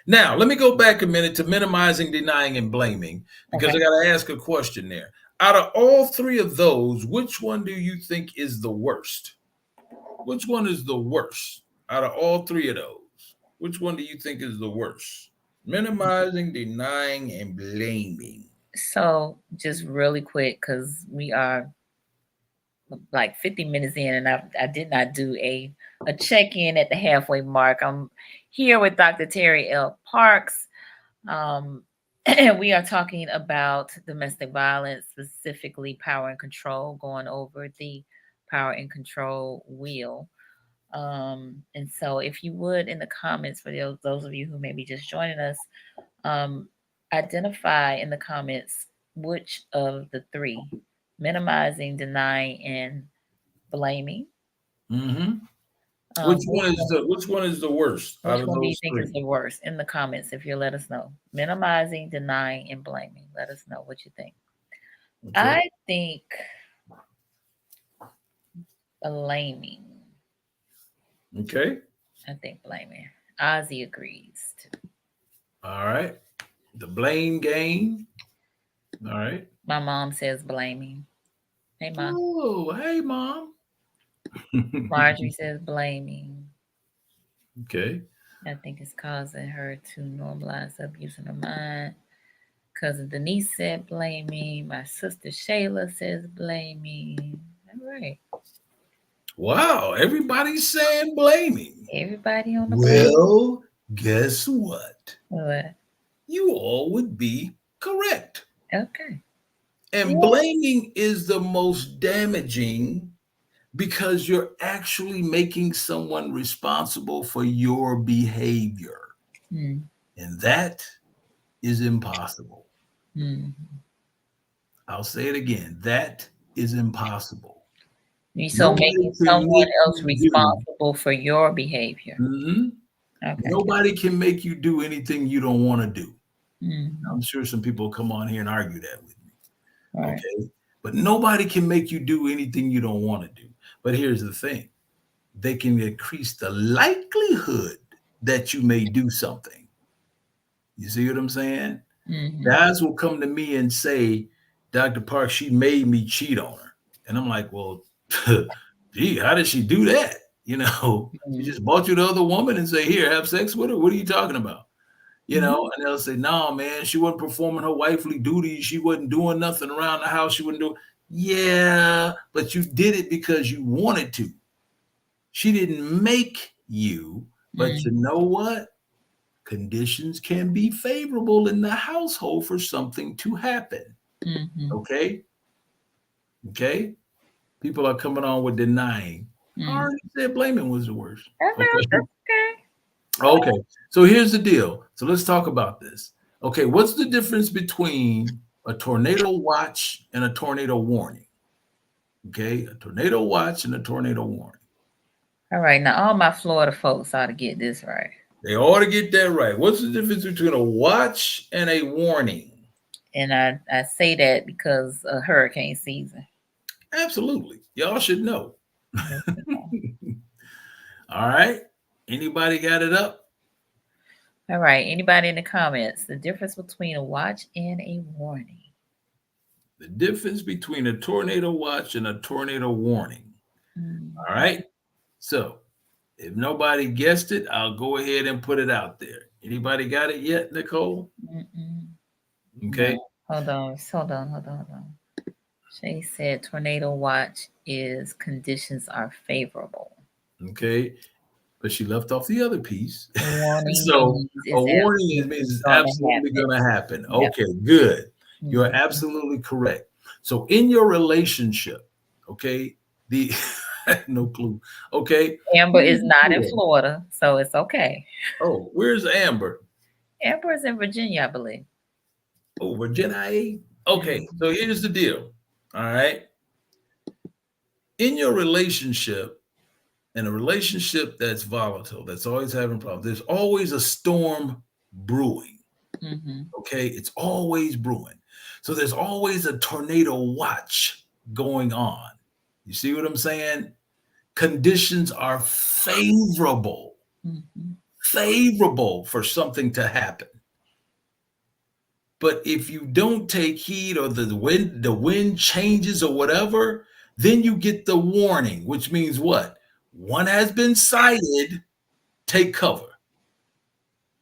Now, let me go back a minute to minimizing, denying, and blaming, because I got to ask a question there. Out of all three of those, which one do you think is the worst? Which one is the worst out of all three of those? Which one do you think is the worst? Minimizing, denying, and blaming. So just really quick, because we are like 50 minutes in and I did not do a check-in at the halfway mark. I'm here with Dr. Terry L. Parks. And we are talking about domestic violence, specifically power and control, going over the power and control wheel. And so if you would, in the comments, for those of you who may be just joining us, identify in the comments which of the three, minimizing, denying, and blaming. Which one is the worst? Which one do you think is the worst? In the comments, if you'll let us know. Minimizing, denying, and blaming. Let us know what you think. Okay. I think blaming. Okay. I think blaming. Ozzy agrees too. All right. The blame game. All right. My mom says blaming. Hey, Mom. Oh, hey, Mom. Marjorie says blaming. Okay. I think it's causing her to normalize abusing her mind. Cousin Denise said blaming. My sister Shayla says blaming. All right. Wow, everybody's saying blaming. Everybody on the Well, guess what? What? You all would be correct. Okay. And blaming is the most damaging because you're actually making someone responsible for your behavior. And that is impossible. I'll say it again. That is impossible. So making someone else responsible for your behavior. Okay. Nobody can make you do anything you don't want to do. I'm sure some people will come on here and argue that with me. Right. Okay. But nobody can make you do anything you don't want to do. But here's the thing. They can increase the likelihood that you may do something. You see what I'm saying? Guys will come to me and say, Dr. Park, she made me cheat on her. And I'm like, well, gee, how did she do that? You know, she just bought you the other woman and say, here, have sex with her. What are you talking about? You know, and they'll say, no, man, she wasn't performing her wifely duties. She wasn't doing nothing around the house. She wouldn't do it. Yeah, but you did it because you wanted to. She didn't make you, but you know what? Conditions can be favorable in the household for something to happen. Okay? Okay? People are coming on with denying. I already said blaming was the worst. Okay. So here's the deal. So let's talk about this. Okay. What's the difference between a tornado watch and a tornado warning? Okay. A tornado watch and a tornado warning. All right. Now, all my Florida folks ought to get this right. They ought to get that right. What's the difference between a watch and a warning? And I say that because of hurricane season. Absolutely. Y'all should know. All right. Anybody got it up? All right. Anybody in the comments? The difference between a watch and a warning. The difference between a tornado watch and a tornado warning. All right. So if nobody guessed it, I'll go ahead and put it out there. Anybody got it yet, Nicole? Okay. No. Hold on. Shay said tornado watch is conditions are favorable. Okay. But she left off the other piece. Warning So means a warning means it's absolutely going to happen. Yep. Okay, good. You're absolutely correct. So in your relationship, okay, the no clue. Okay. Amber is not in Florida, so it's okay. Oh, where's Amber? Amber is in Virginia, I believe. Oh, Virginia. Okay, so here's the deal. All right. In your relationship, and a relationship that's volatile, that's always having problems, there's always a storm brewing. Okay, it's always brewing. So there's always a tornado watch going on. You see what I'm saying? Conditions are favorable, favorable for something to happen. But if you don't take heed, or the wind changes or whatever, then you get the warning, which means what? One has been sighted, take cover.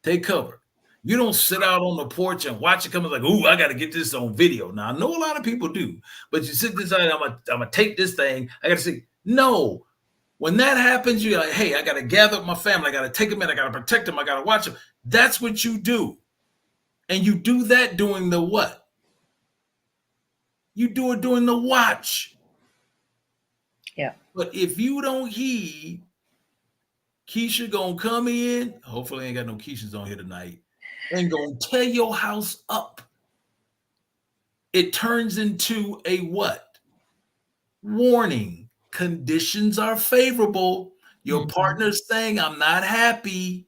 Take cover. You don't sit out on the porch and watch it come like, ooh, I got to get this on video. Now, I know a lot of people do, but you sit inside, I'm gonna tape this thing. I got to say, no. When that happens, you're like, hey, I got to gather up my family. I got to take them in. I got to protect them. I got to watch them. That's what you do. And you do that during the what? You do it during the watch. Yeah. But if you don't heed, Keisha gonna come in. Hopefully, ain't got no Keishas on here tonight. And gonna tear your house up. It turns into a what? Warning. Conditions are favorable. Your partner's saying, I'm not happy.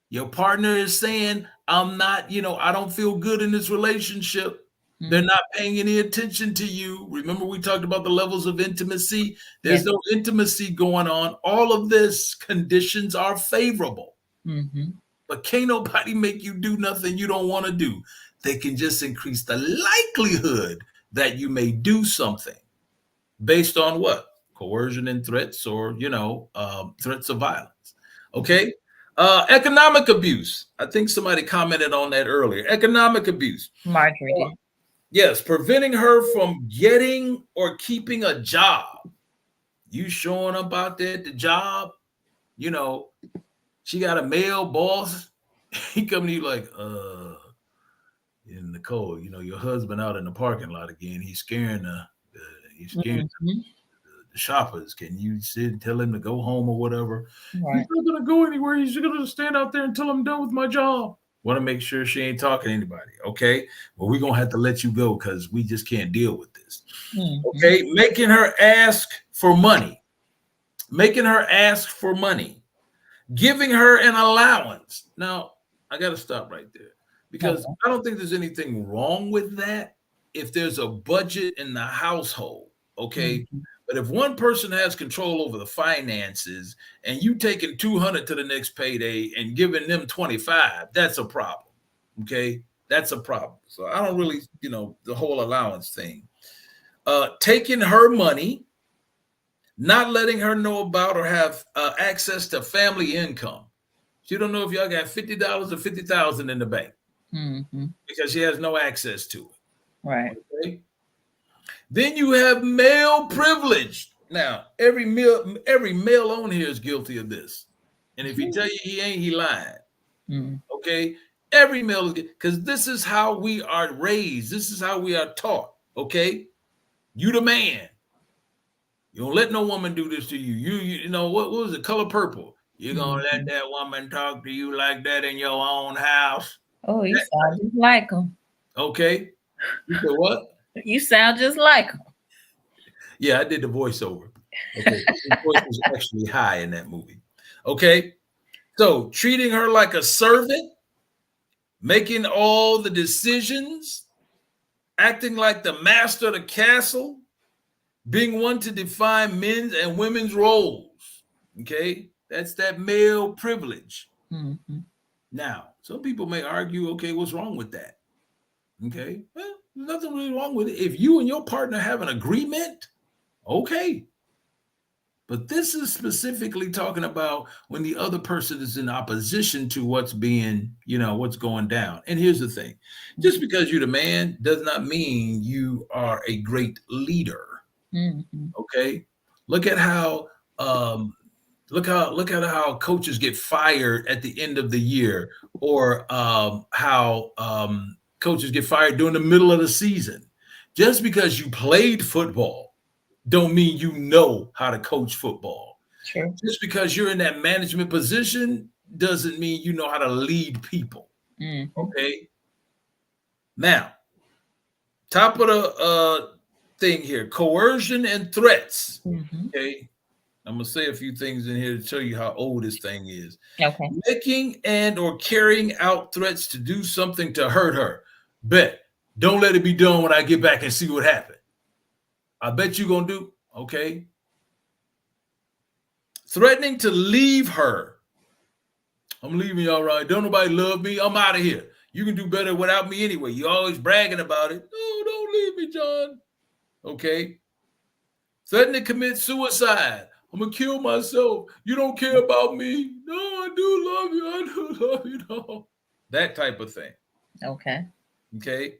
Your partner is saying, I'm not, I don't feel good in this relationship. They're not paying any attention to you. Remember, we talked about the levels of intimacy. There's no intimacy going on. All of this, conditions are favorable. But can't nobody make you do nothing you don't want to do. They can just increase the likelihood that you may do something based on what? Coercion and threats, or, threats of violence. Okay. Economic abuse. I think somebody commented on that earlier. Economic abuse. Marjorie did. Yes, preventing her from getting or keeping a job. You showing up out there at the job, she got a male boss. He coming to you like, Nicole, your husband out in the parking lot again. He's scaring the shoppers. Can you sit and tell him to go home or whatever? Right. He's not gonna go anywhere. He's gonna stand out there until I'm done with my job. Want to make sure she ain't talking to anybody. Okay. Well, we're gonna have to let you go because we just can't deal with this. Okay. Making her ask for money. Giving her an allowance. Now, I gotta stop right there, because I don't think there's anything wrong with that if there's a budget in the household. Okay. But if one person has control over the finances and you taking 200 to the next payday and giving them 25, that's a problem. Okay. That's a problem. So I don't really, the whole allowance thing. Taking her money, not letting her know about or have access to family income. She don't know if y'all got $50 or $50,000 in the bank because she has no access to it. Right. Okay? Then you have male privilege. Now, every male on here is guilty of this. And if he tell you he ain't, he lying. Okay? Every male is, because this is how we are raised. This is how we are taught. Okay? You the man. You don't let no woman do this to you. You know, what was it? Color Purple. You're going to let that woman talk to you like that in your own house? Oh, you sound just like him. Okay. You said what? You sound just like him. Yeah, I did the voiceover. Okay. The voice was actually high in that movie. Okay. So treating her like a servant, making all the decisions, acting like the master of the castle, being one to define men's and women's roles. Okay. That's that male privilege. Mm-hmm. Now, some people may argue, okay, what's wrong with that? Okay, well, there's nothing really wrong with it. If you and your partner have an agreement, okay. But this is specifically talking about when the other person is in opposition to what's being, what's going down. And here's the thing, just because you're the man does not mean you are a great leader. Mm-hmm. Okay. Look at how look at how coaches get fired at the end of the year, or how coaches get fired during the middle of the season. Just because you played football don't mean you know how to coach football. True. Just because you're in that management position doesn't mean you know how to lead people. Mm-hmm. Okay. Now, top of the thing here, coercion and threats. Mm-hmm. Okay. I'm going to say a few things in here to tell you how old this thing is. Okay. Making and or carrying out threats to do something to hurt her. Bet. Don't let it be done when I get back and see what happened. I bet you're going to do. Okay. Threatening to leave her. I'm leaving you, all right. Don't nobody love me. I'm out of here. You can do better without me anyway. You're always bragging about it. No, don't leave me, John. Okay. Threatening to commit suicide. I'm going to kill myself. You don't care about me. No, I do love you. I do love you. No. That type of thing. Okay. Okay.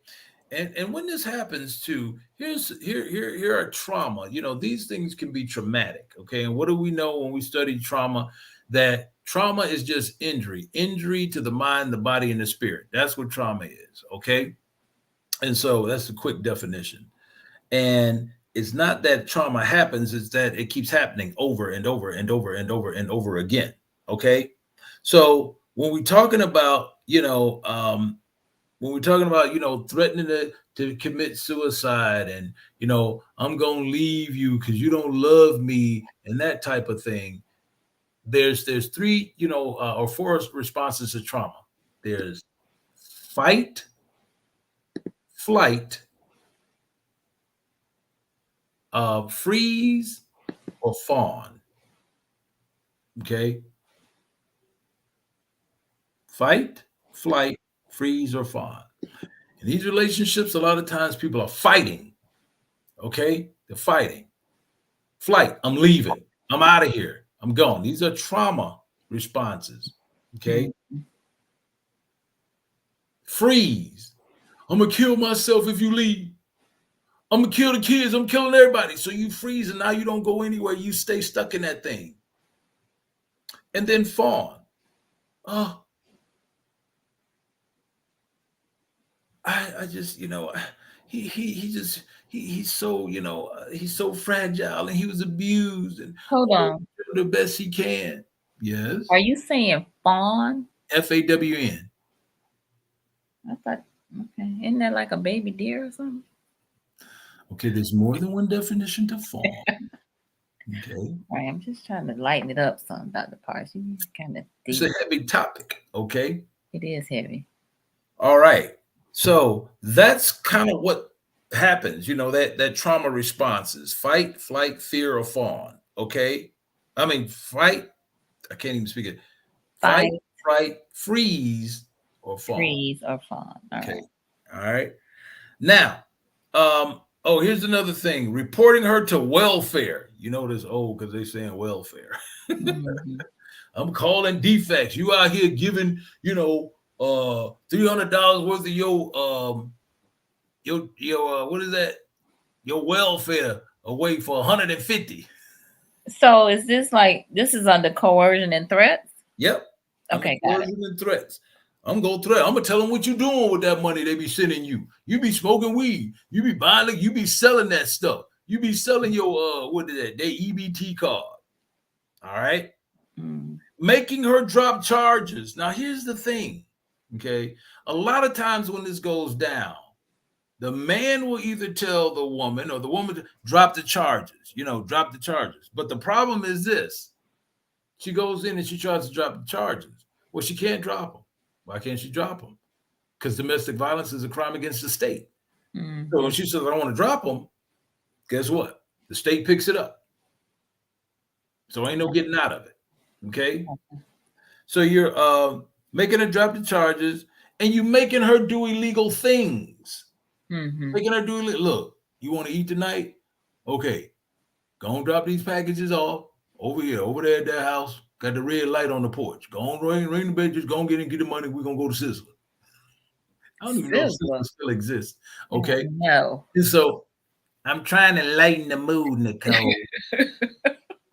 And when this happens too, here are trauma. These things can be traumatic. Okay. And what do we know when we study trauma? That trauma is just injury to the mind, the body, and the spirit. That's what trauma is. Okay. And so that's a quick definition. And it's not that trauma happens, it's that it keeps happening over and over and over and over and over again. Okay. So when we're talking about, threatening to commit suicide and, I'm going to leave you because you don't love me and that type of thing, there's three, or four responses to trauma. There's fight, flight, freeze, or fawn. Okay. Fight, flight, freeze, or fawn. In these relationships, a lot of times people are fighting. Okay. They're fighting. Flight, I'm leaving. I'm out of here. I'm gone. These are trauma responses. Okay. Mm-hmm. Freeze. I'm going to kill myself if you leave. I'm going to kill the kids. I'm killing everybody. So you freeze and now you don't go anywhere. You stay stuck in that thing. And then fawn. I just, he's so, he's so fragile and he was abused and Hold on. the best he can. Yes. Are you saying fawn? FAWN. I thought, okay. Isn't that like a baby deer or something? Okay, there's more than one definition to fawn. Okay. All right, I'm just trying to lighten it up some, Dr. Parks. You kind of It's a heavy topic. Okay. It is heavy. All right. So that's kind of what happens, that trauma responses: fight, flight, fear, or fawn. Okay. I mean, fight. I can't even speak it. Fight, flight, freeze, or fawn. Freeze or fawn. Okay. All right. Now, here's another thing: reporting her to welfare. This old because they're saying welfare. Mm-hmm. I'm calling defects. You out here giving, $300 worth of your what is that? Your welfare away for 150. So is this is under coercion and threats? Yep. Okay, got it. Coercion and threats. I'm gonna tell them what you're doing with that money they be sending you. You be smoking weed. You be buying. You be selling that stuff. You be selling your what is that? Their EBT card. All right. Mm. Making her drop charges. Now here's the thing. Okay. A lot of times when this goes down, the man will either tell the woman or the woman to drop the charges. Drop the charges. But the problem is this: she goes in and she tries to drop the charges. Well, she can't drop them. Why can't she drop them? Because domestic violence is a crime against the state. Mm-hmm. So when she says, I don't want to drop them, guess what? The state picks it up. So ain't no getting out of it. Okay. So you're making her drop the charges, and you making her do illegal things. Making her do look. You want to eat tonight? Okay, go on, drop these packages off over here, over there at that house. Got the red light on the porch. Go on, ring the bell. Just go and get the money. We're gonna go to Sizzler. I don't even know if Sizzler Sizzler. still exists. Okay, No. and so I'm trying to lighten the mood, Nicole.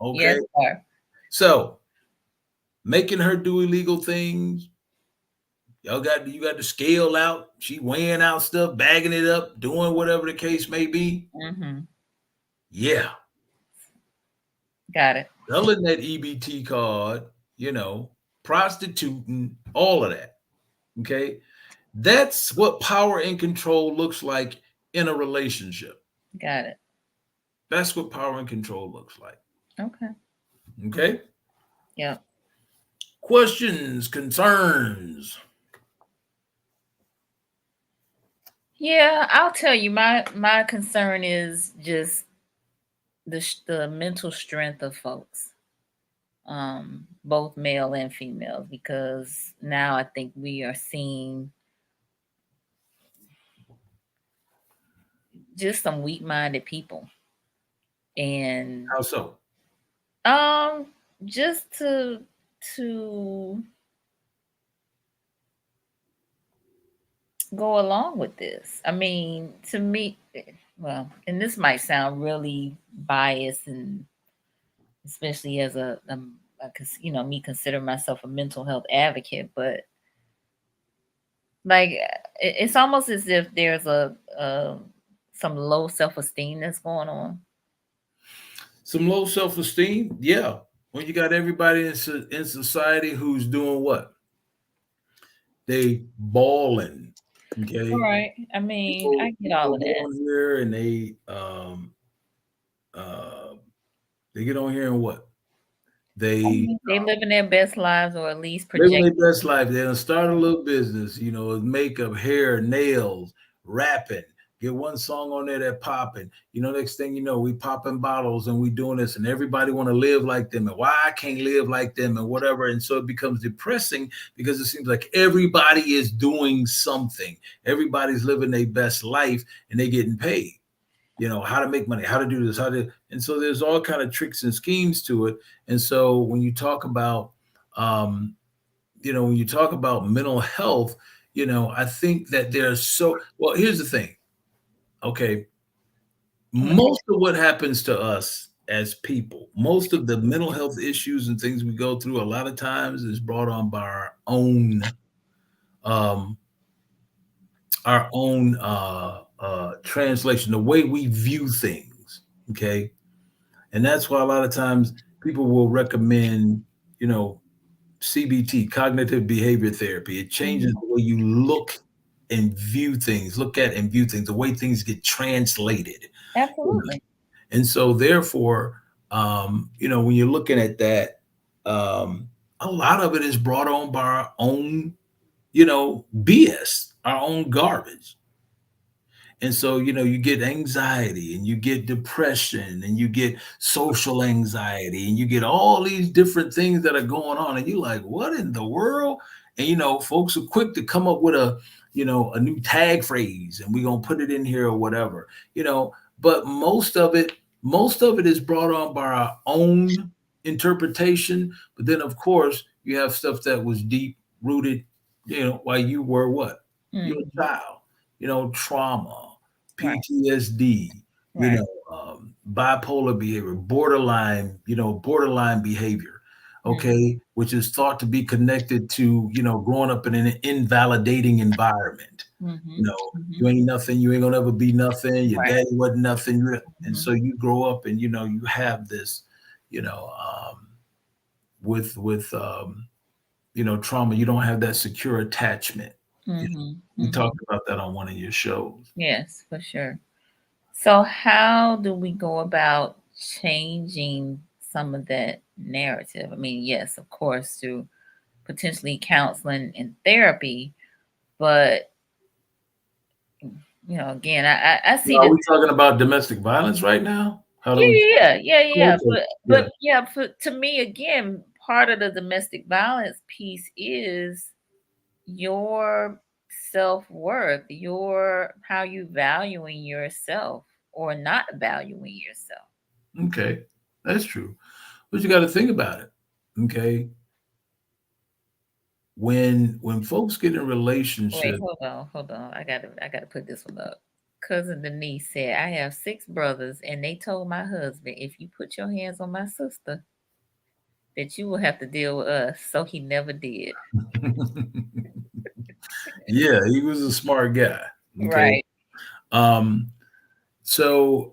Okay, Yes, sir. so making her do illegal things. You got the scale out. She weighing out stuff, bagging it up, doing whatever the case may be. Yeah. Got it. Selling that EBT card, prostituting, all of that. Okay. That's what power and control looks like in a relationship. Got it. That's what power and control looks like. Okay. Okay. Yeah. Questions, concerns. Yeah, I'll tell you, my concern is just the mental strength of folks, both male and female, because now I think we are seeing just some weak-minded people. And how so? Just to go along with this. I mean, to me, well, and this might sound really biased, and especially as because me consider myself a mental health advocate, but like it's almost as if there's some low self-esteem that's going on. Some low self-esteem, yeah. When you got everybody in society who's doing what? They balling. Okay. All right. I mean, I get all of that. On here and they get on here and what? They living their best lives, or at least living their best life. They're gonna start a little business, makeup, hair, nails, rapping. Get one song on there that popping. Next thing you know, we popping bottles and we doing this, and everybody want to live like them, and why I can't live like them, and whatever. And so it becomes depressing because it seems like everybody is doing something. Everybody's living their best life, and they getting paid. How to make money, how to do this, and so there's all kind of tricks and schemes to it. And so when you talk about, mental health, I think that here's the thing. Okay. Most of what happens to us as people, most of the mental health issues and things we go through, a lot of times is brought on by our own translation, the way we view things. Okay. And that's why a lot of times people will recommend, CBT, cognitive behavior therapy. It changes the way you look and view things, the way things get translated. Absolutely. And so therefore, when you're looking at that, a lot of it is brought on by our own, BS, our own garbage. And so, you get anxiety, and you get depression, and you get social anxiety, and you get all these different things that are going on. And you're like, what in the world? And, folks are quick to come up with a new tag phrase, and we're going to put it in here or whatever, but most of it is brought on by our own interpretation. But then, of course, you have stuff that was deep rooted, while you were what? You were a child, trauma, PTSD, right. Bipolar behavior, borderline behavior, okay, which is thought to be connected to, growing up in an invalidating environment. You ain't nothing, you ain't gonna ever be nothing, your daddy wasn't nothing. And so you grow up and, you have this, with trauma, you don't have that secure attachment. We talked about that on one of your shows. Yes, for sure. So how do we go about changing some of that narrative? I mean, yes, of course, through potentially counseling and therapy, but again, I see. Are we talking about domestic violence right now? Yeah. But to me, again, part of the domestic violence piece is your self-worth, your how you valuing yourself or not valuing yourself. Okay, that's true. But you got to think about it. Okay, when folks get in Wait, relationship, hold on. I gotta put this one up. Cousin Denise said, I have 6 brothers, and they told my husband, if you put your hands on my sister, that you will have to deal with us. So he never did. yeah, he was a smart guy. Okay. Right. Um, So,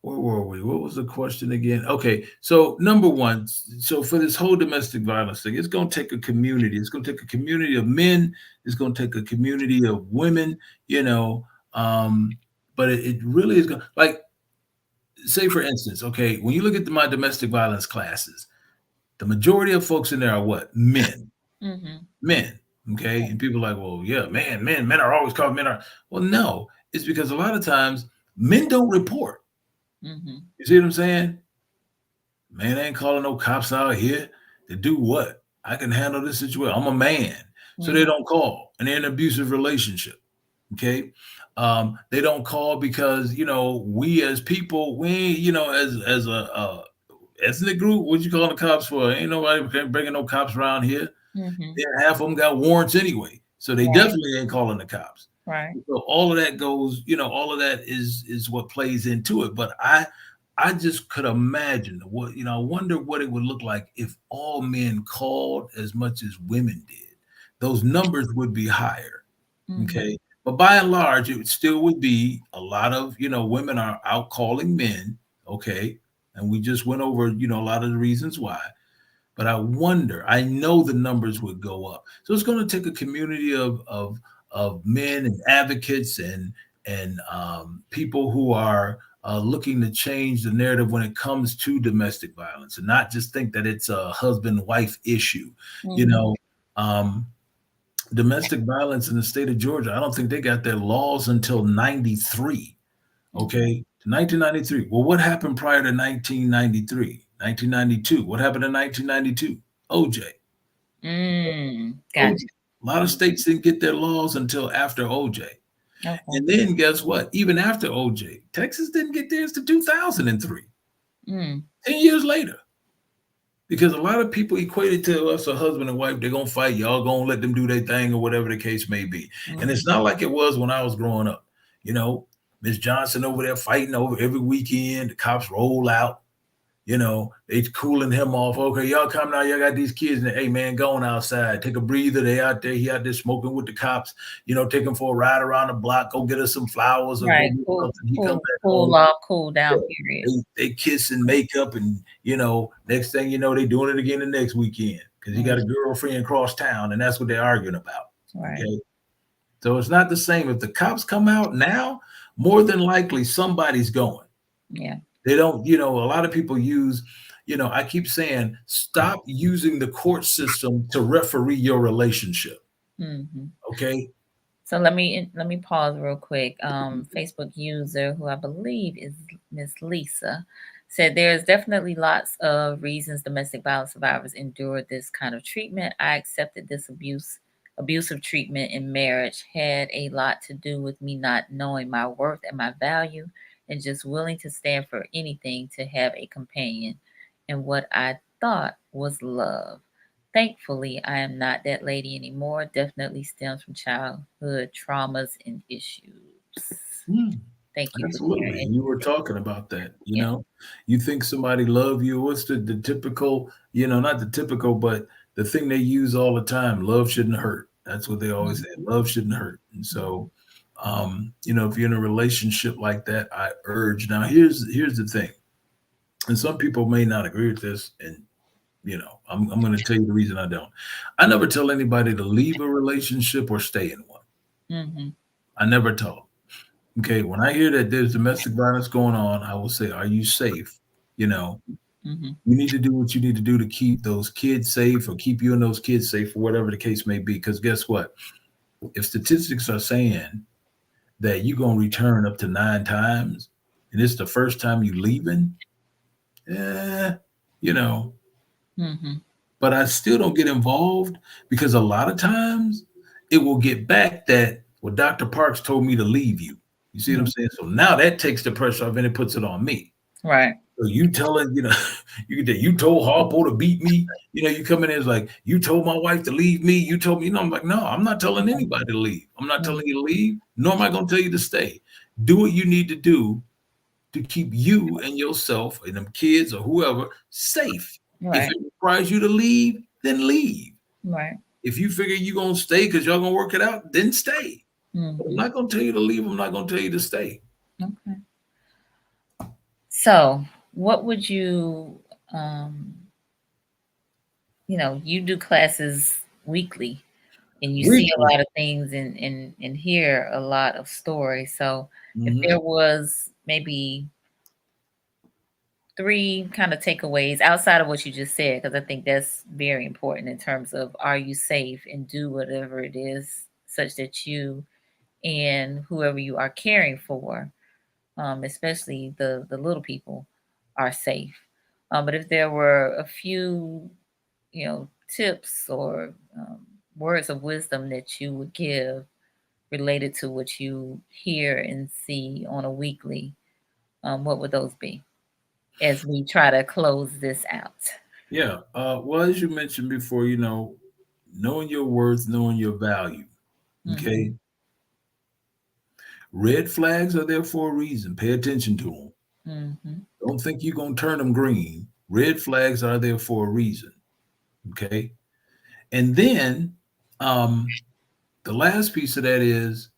where were we? What was the question again? Okay, so number one, so for this whole domestic violence thing, it's going to take a community. It's going to take a community of men. It's going to take a community of women. You know, but it really is going. Like, say for instance, okay, when you look at my domestic violence classes, the majority of folks in there are what? Men. Mm-hmm. Men. Okay, and people are like, well, yeah, men are always called men are. Well, no, it's because a lot of times men don't report. Mm-hmm. You see what I'm saying? Man, I ain't calling no cops out here to do what? I can handle this situation. I'm a man. So they don't call. And they're in an abusive relationship. Okay. They don't call because, we as people, as a ethnic group, what you calling the cops for? Ain't nobody bringing no cops around here. Mm-hmm. Yeah, half of them got warrants anyway. So they Right. definitely ain't calling the cops. Right. So all of that goes, all of that is what plays into it. But I just could imagine what, I wonder what it would look like if all men called as much as women did. Those numbers would be higher. Mm-hmm. Okay. But by and large, it still would be a lot of, women are out calling men. Okay. And we just went over, a lot of the reasons why. But I wonder, I know the numbers would go up. So it's going to take a community of men and advocates and people who are looking to change the narrative when it comes to domestic violence, and not just think that it's a husband-wife issue. You Mm-hmm. know, domestic violence in the state of Georgia, I don't think they got their laws until 93. Okay, 1993. Well, what happened prior to 1993? 1992. What happened in 1992? OJ. Gotcha. OJ. A lot of states didn't get their laws until after OJ. Okay. And then guess what? Even after OJ, Texas didn't get theirs to 2003. 10 years later. Because a lot of people equated to us a husband and wife, they're going to fight. Y'all going to let them do their thing or whatever the case may be. And it's not like it was when I was growing up. Miss Johnson over there fighting over every weekend. The cops roll out. They cooling him off. Okay, y'all come now. Y'all got these kids. And hey, man, going outside. Take a breather. They out there. He out there smoking with the cops. Take him for a ride around the block. Go get us some flowers. Or Right. go get something. He come back Cool home. off, cool down period. They kiss and make up. And, next thing you know, they doing it again the next weekend. Because he got a girlfriend across town. And that's what they're arguing about. Right. Okay. So it's not the same. If the cops come out now, more than likely somebody's going. Yeah. They don't, a lot of people use, I keep saying, stop using the court system to referee your relationship. Mm-hmm. Okay. So let me pause real quick. Facebook user, who I believe is Miss Lisa, said there's definitely lots of reasons domestic violence survivors endure this kind of treatment. I accepted this abusive treatment in marriage had a lot to do with me not knowing my worth and my value, and just willing to stand for anything to have a companion and what I thought was love. Thankfully, I am not that lady anymore. Definitely stems from childhood traumas and issues. Thank you. Absolutely. And you were talking about that, you think somebody love you. What's the typical, not the typical, but the thing they use all the time, love shouldn't hurt. That's what they always say. Love shouldn't hurt. And so, if you're in a relationship like that, I urge. Now, here's the thing, and some people may not agree with this, and I'm going to tell you the reason I don't. I never tell anybody to leave a relationship or stay in one. Mm-hmm. I never tell them. Okay, when I hear that there's domestic violence going on, I will say, "Are you safe?" You need to do what you need to do to keep those kids safe, or keep you and those kids safe, or whatever the case may be. Because guess what? If statistics are saying that you're going to return up to 9 times, and it's the first time you leaving, but I still don't get involved because a lot of times it will get back that, well, Dr. Parks told me to leave you. You see what I'm saying? So now that takes the pressure off and it puts it on me. Right. So you telling, you told Harpo to beat me. You come in there, it's like, you told my wife to leave me. You told me, I'm like, no, I'm not telling anybody to leave. I'm not telling you to leave, nor am I going to tell you to stay. Do what you need to do to keep you and yourself and them kids or whoever safe. Right. If it requires you to leave, then leave. Right. If you figure you're going to stay because y'all going to work it out, then stay. Mm-hmm. But I'm not going to tell you to leave. I'm not going to tell you to stay. Okay. So what would you, you do classes weekly and you see a lot of things and hear a lot of stories. So if there was maybe 3 kind of takeaways outside of what you just said, because I think that's very important in terms of, are you safe, and do whatever it is such that you and whoever you are caring for, especially the little people, are safe. But if there were a few, tips or words of wisdom that you would give related to what you hear and see on a weekly, what would those be as we try to close this out? Yeah. Well, as you mentioned before, knowing your worth, knowing your value. Okay. Red flags are there for a reason. Pay attention to them. Mm-hmm. Don't think you're going to turn them green. Red flags are there for a reason. Okay. And then the last piece of that is,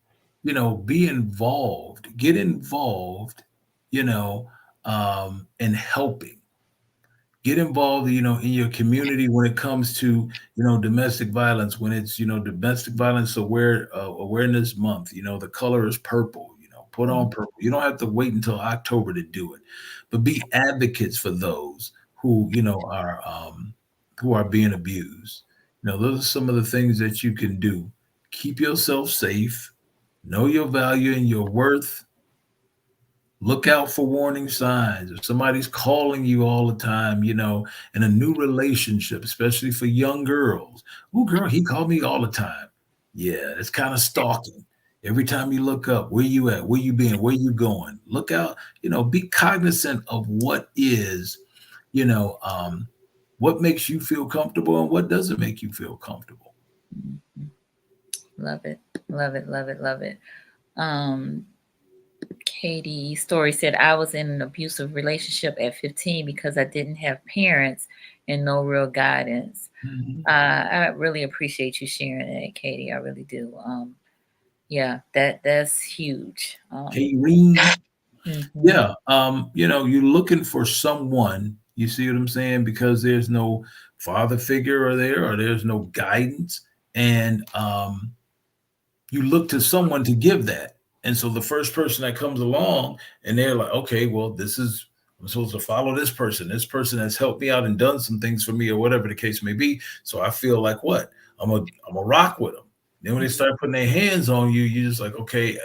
be involved, get involved, in helping. Get involved, in your community when it comes to, domestic violence, when it's, domestic violence awareness month, the color is purple, put on purple. You don't have to wait until October to do it, but be advocates for those who, who are being abused. Those are some of the things that you can do. Keep yourself safe, know your value and your worth. Look out for warning signs. If somebody's calling you all the time, in a new relationship, especially for young girls. Oh, girl, he called me all the time. Yeah, it's kind of stalking. Every time you look up, where you at? Where you been? Where you going? Look out, be cognizant of what is, what makes you feel comfortable and what doesn't make you feel comfortable. Love it. Love it. Love it. Love it. Katie Story said, I was in an abusive relationship at 15 because I didn't have parents and no real guidance. I really appreciate you sharing that, Katie. I really do. Yeah, that's huge. Yeah. You're looking for someone, you see what I'm saying? Because there's no father figure or there's no guidance. And you look to someone to give that. And so the first person that comes along and they're like, okay, well, I'm supposed to follow this person has helped me out and done some things for me or whatever the case may be. So I feel like what? I'm a rock with them. Then when they start putting their hands on you, you're just like, okay,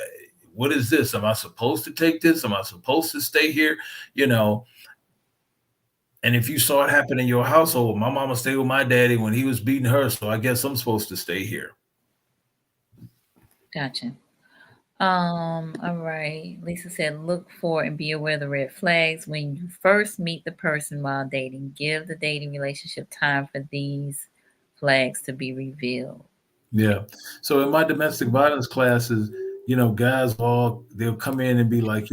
what is this? Am I supposed to take this? Am I supposed to stay here? And if you saw it happen in your household, my mama stayed with my daddy when he was beating her. So I guess I'm supposed to stay here. Gotcha. All right. Lisa said, look for and be aware of the red flags when you first meet the person while dating. Give the dating relationship time for these flags to be revealed. Yeah. So in my domestic violence classes, guys they'll come in and be like,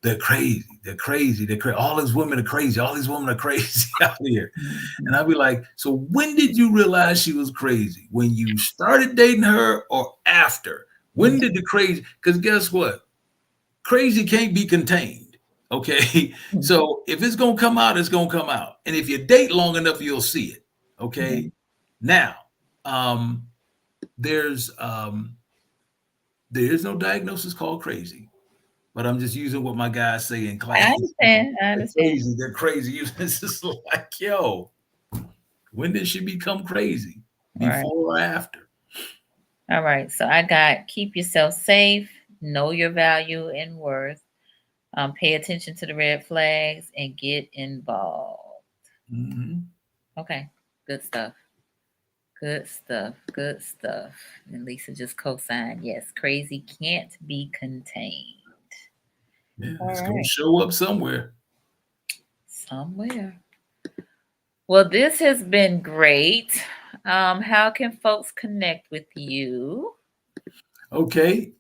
they're crazy. They're crazy. They're crazy. All these women are crazy. All these women are crazy out here. And I'll be like, so when did you realize she was crazy? When you started dating her or after? When did the crazy? Because guess what? Crazy can't be contained. Okay. So if it's going to come out, it's going to come out. And if you date long enough, you'll see it. Okay. Now, there's no diagnosis called crazy. But I'm just using what my guys say in class. I understand. They're crazy. It's just like, yo, when did she become crazy? Before or after? All right. So I got keep yourself safe, know your value and worth, pay attention to the red flags, and get involved. Okay. Good stuff. Good stuff. Good stuff. And Lisa just co-signed. Yes, crazy can't be contained. Yeah, All it's gonna right. show up somewhere. Somewhere. Well, this has been great. How can folks connect with you? Okay.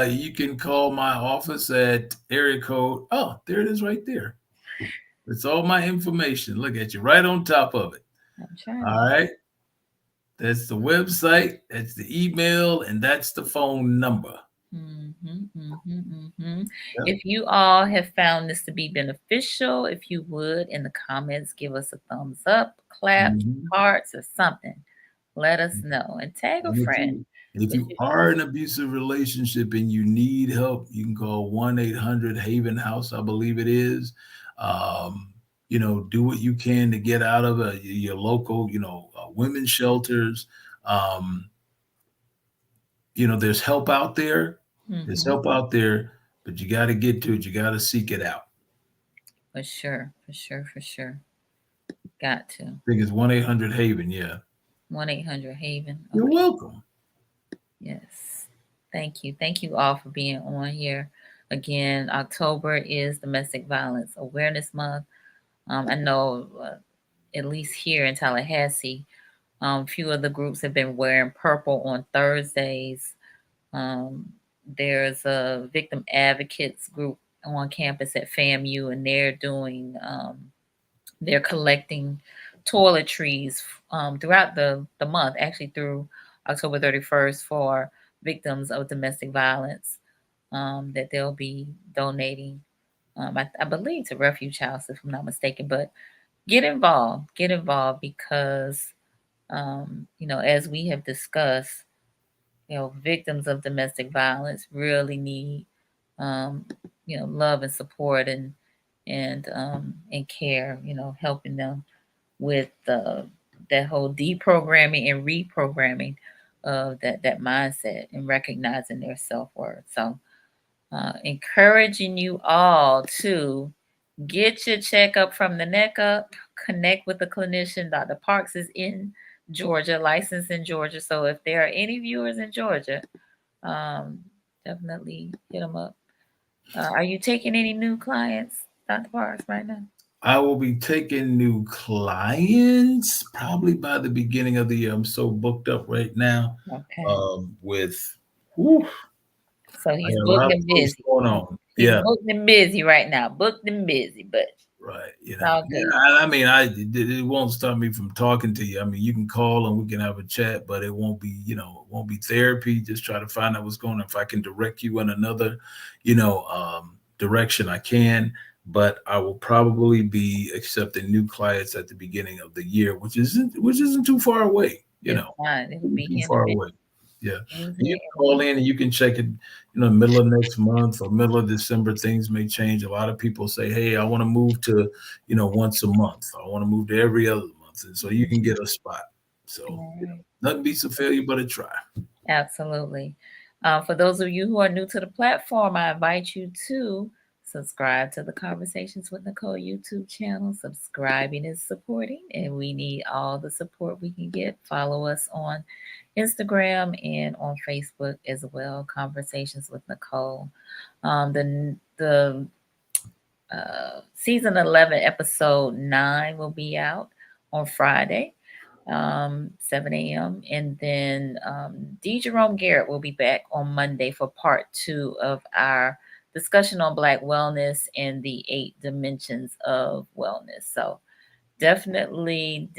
You can call my office at area code. Oh, there it is right there. It's all my information. Look at you right on top of it. I'm trying to. All right. That's the website, that's the email, and that's the phone number. Yep. If you all have found this to be beneficial, if you would in the comments give us a thumbs up, claps, Mhm. hearts, or something, let us know and tag a And friend. if you are in an abusive relationship and you need help, you can call 1-800 Haven House, I believe it is. Um, do what you can to get out of your local, women's shelters. Um, there's help out there. There's Mhm. help out there, but you got to get to it. You got to seek it out. For sure, for sure, for sure. Got to. I think it's 1-800 Haven. Yeah. 1-800 Haven. You're Okay. welcome. Yes. Thank you. Thank you all for being on here. Again, October is Domestic Violence Awareness Month. I know, at least here in Tallahassee, few of the groups have been wearing purple on Thursdays. Um, there's a victim advocates group on campus at FAMU, and they're collecting toiletries throughout the month, actually through October 31st, for victims of domestic violence, that they'll be donating, I believe, to refuge house, if I'm not mistaken. But get involved because, as we have discussed, victims of domestic violence really need, um, love and support and care, helping them with that whole deprogramming and reprogramming of that mindset and recognizing their self-worth. So, encouraging you all to get your checkup from the neck up, connect with the clinician. Dr. Parks is in Georgia, licensed in Georgia. So if there are any viewers in Georgia, um, definitely hit them up. Are you taking any new clients, Dr. Parks, right now? I will be taking new clients probably by the beginning of the year. I'm so booked up right now, Okay. with whew, So I he's got a booked lot of and things busy. going on. He's Yeah, booked and busy right now. Booked and busy, but right. it's all Yeah. good. I mean, it won't stop me from talking to you. I mean, you can call and we can have a chat, but it won't be, it won't be therapy. Just try to find out what's going on. If I can direct you in another, direction, I can. But I will probably be accepting new clients at the beginning of the year, which isn't too far away. It's fine. It will Isn't be too here in a far minute. away. Yeah. He's And you here can in a call minute. in and you can check it, middle of next month or middle of December. Things may change. A lot of people say, hey, I want to move to, once a month. I want to move to every other month. And so you can get a spot. So All right. nothing beats a failure but a try. Absolutely. For those of you who are new to the platform, I invite you to subscribe to the Conversations with Nicole YouTube channel. Subscribing is supporting, and we need all the support we can get. Follow us on Instagram and on Facebook as well. Conversations with Nicole. The season 11, episode 9 will be out on Friday, 7 a.m. And then D. Jerome Garrett will be back on Monday for part 2 of our discussion on Black wellness and the 8 dimensions of wellness. So definitely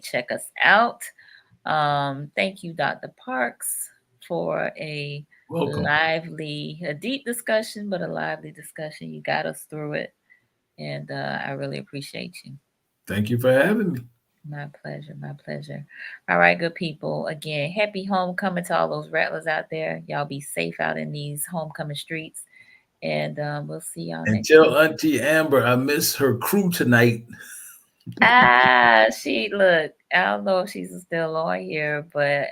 check us out. Thank you, Dr. Parks, for a Welcome. deep discussion, but a lively discussion. You got us through it, and I really appreciate you. Thank you for having me. My pleasure, my pleasure. All right, good people. Again, happy homecoming to all those rattlers out there. Y'all be safe out in these homecoming streets, and we'll see y'all And next tell week. Auntie Amber I miss her crew tonight. She look. I don't know if she's still on here, but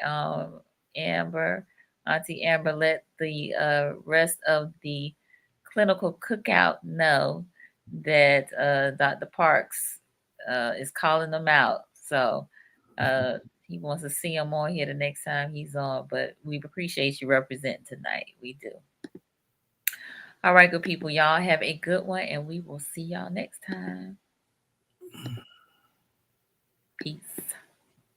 Amber, Auntie Amber, let the rest of the clinical cookout know that Dr. Parks is calling them out. So he wants to see him on here the next time he's on. But we appreciate you representing tonight. We do. All right, good people. Y'all have a good one, and we will see y'all next time. Peace.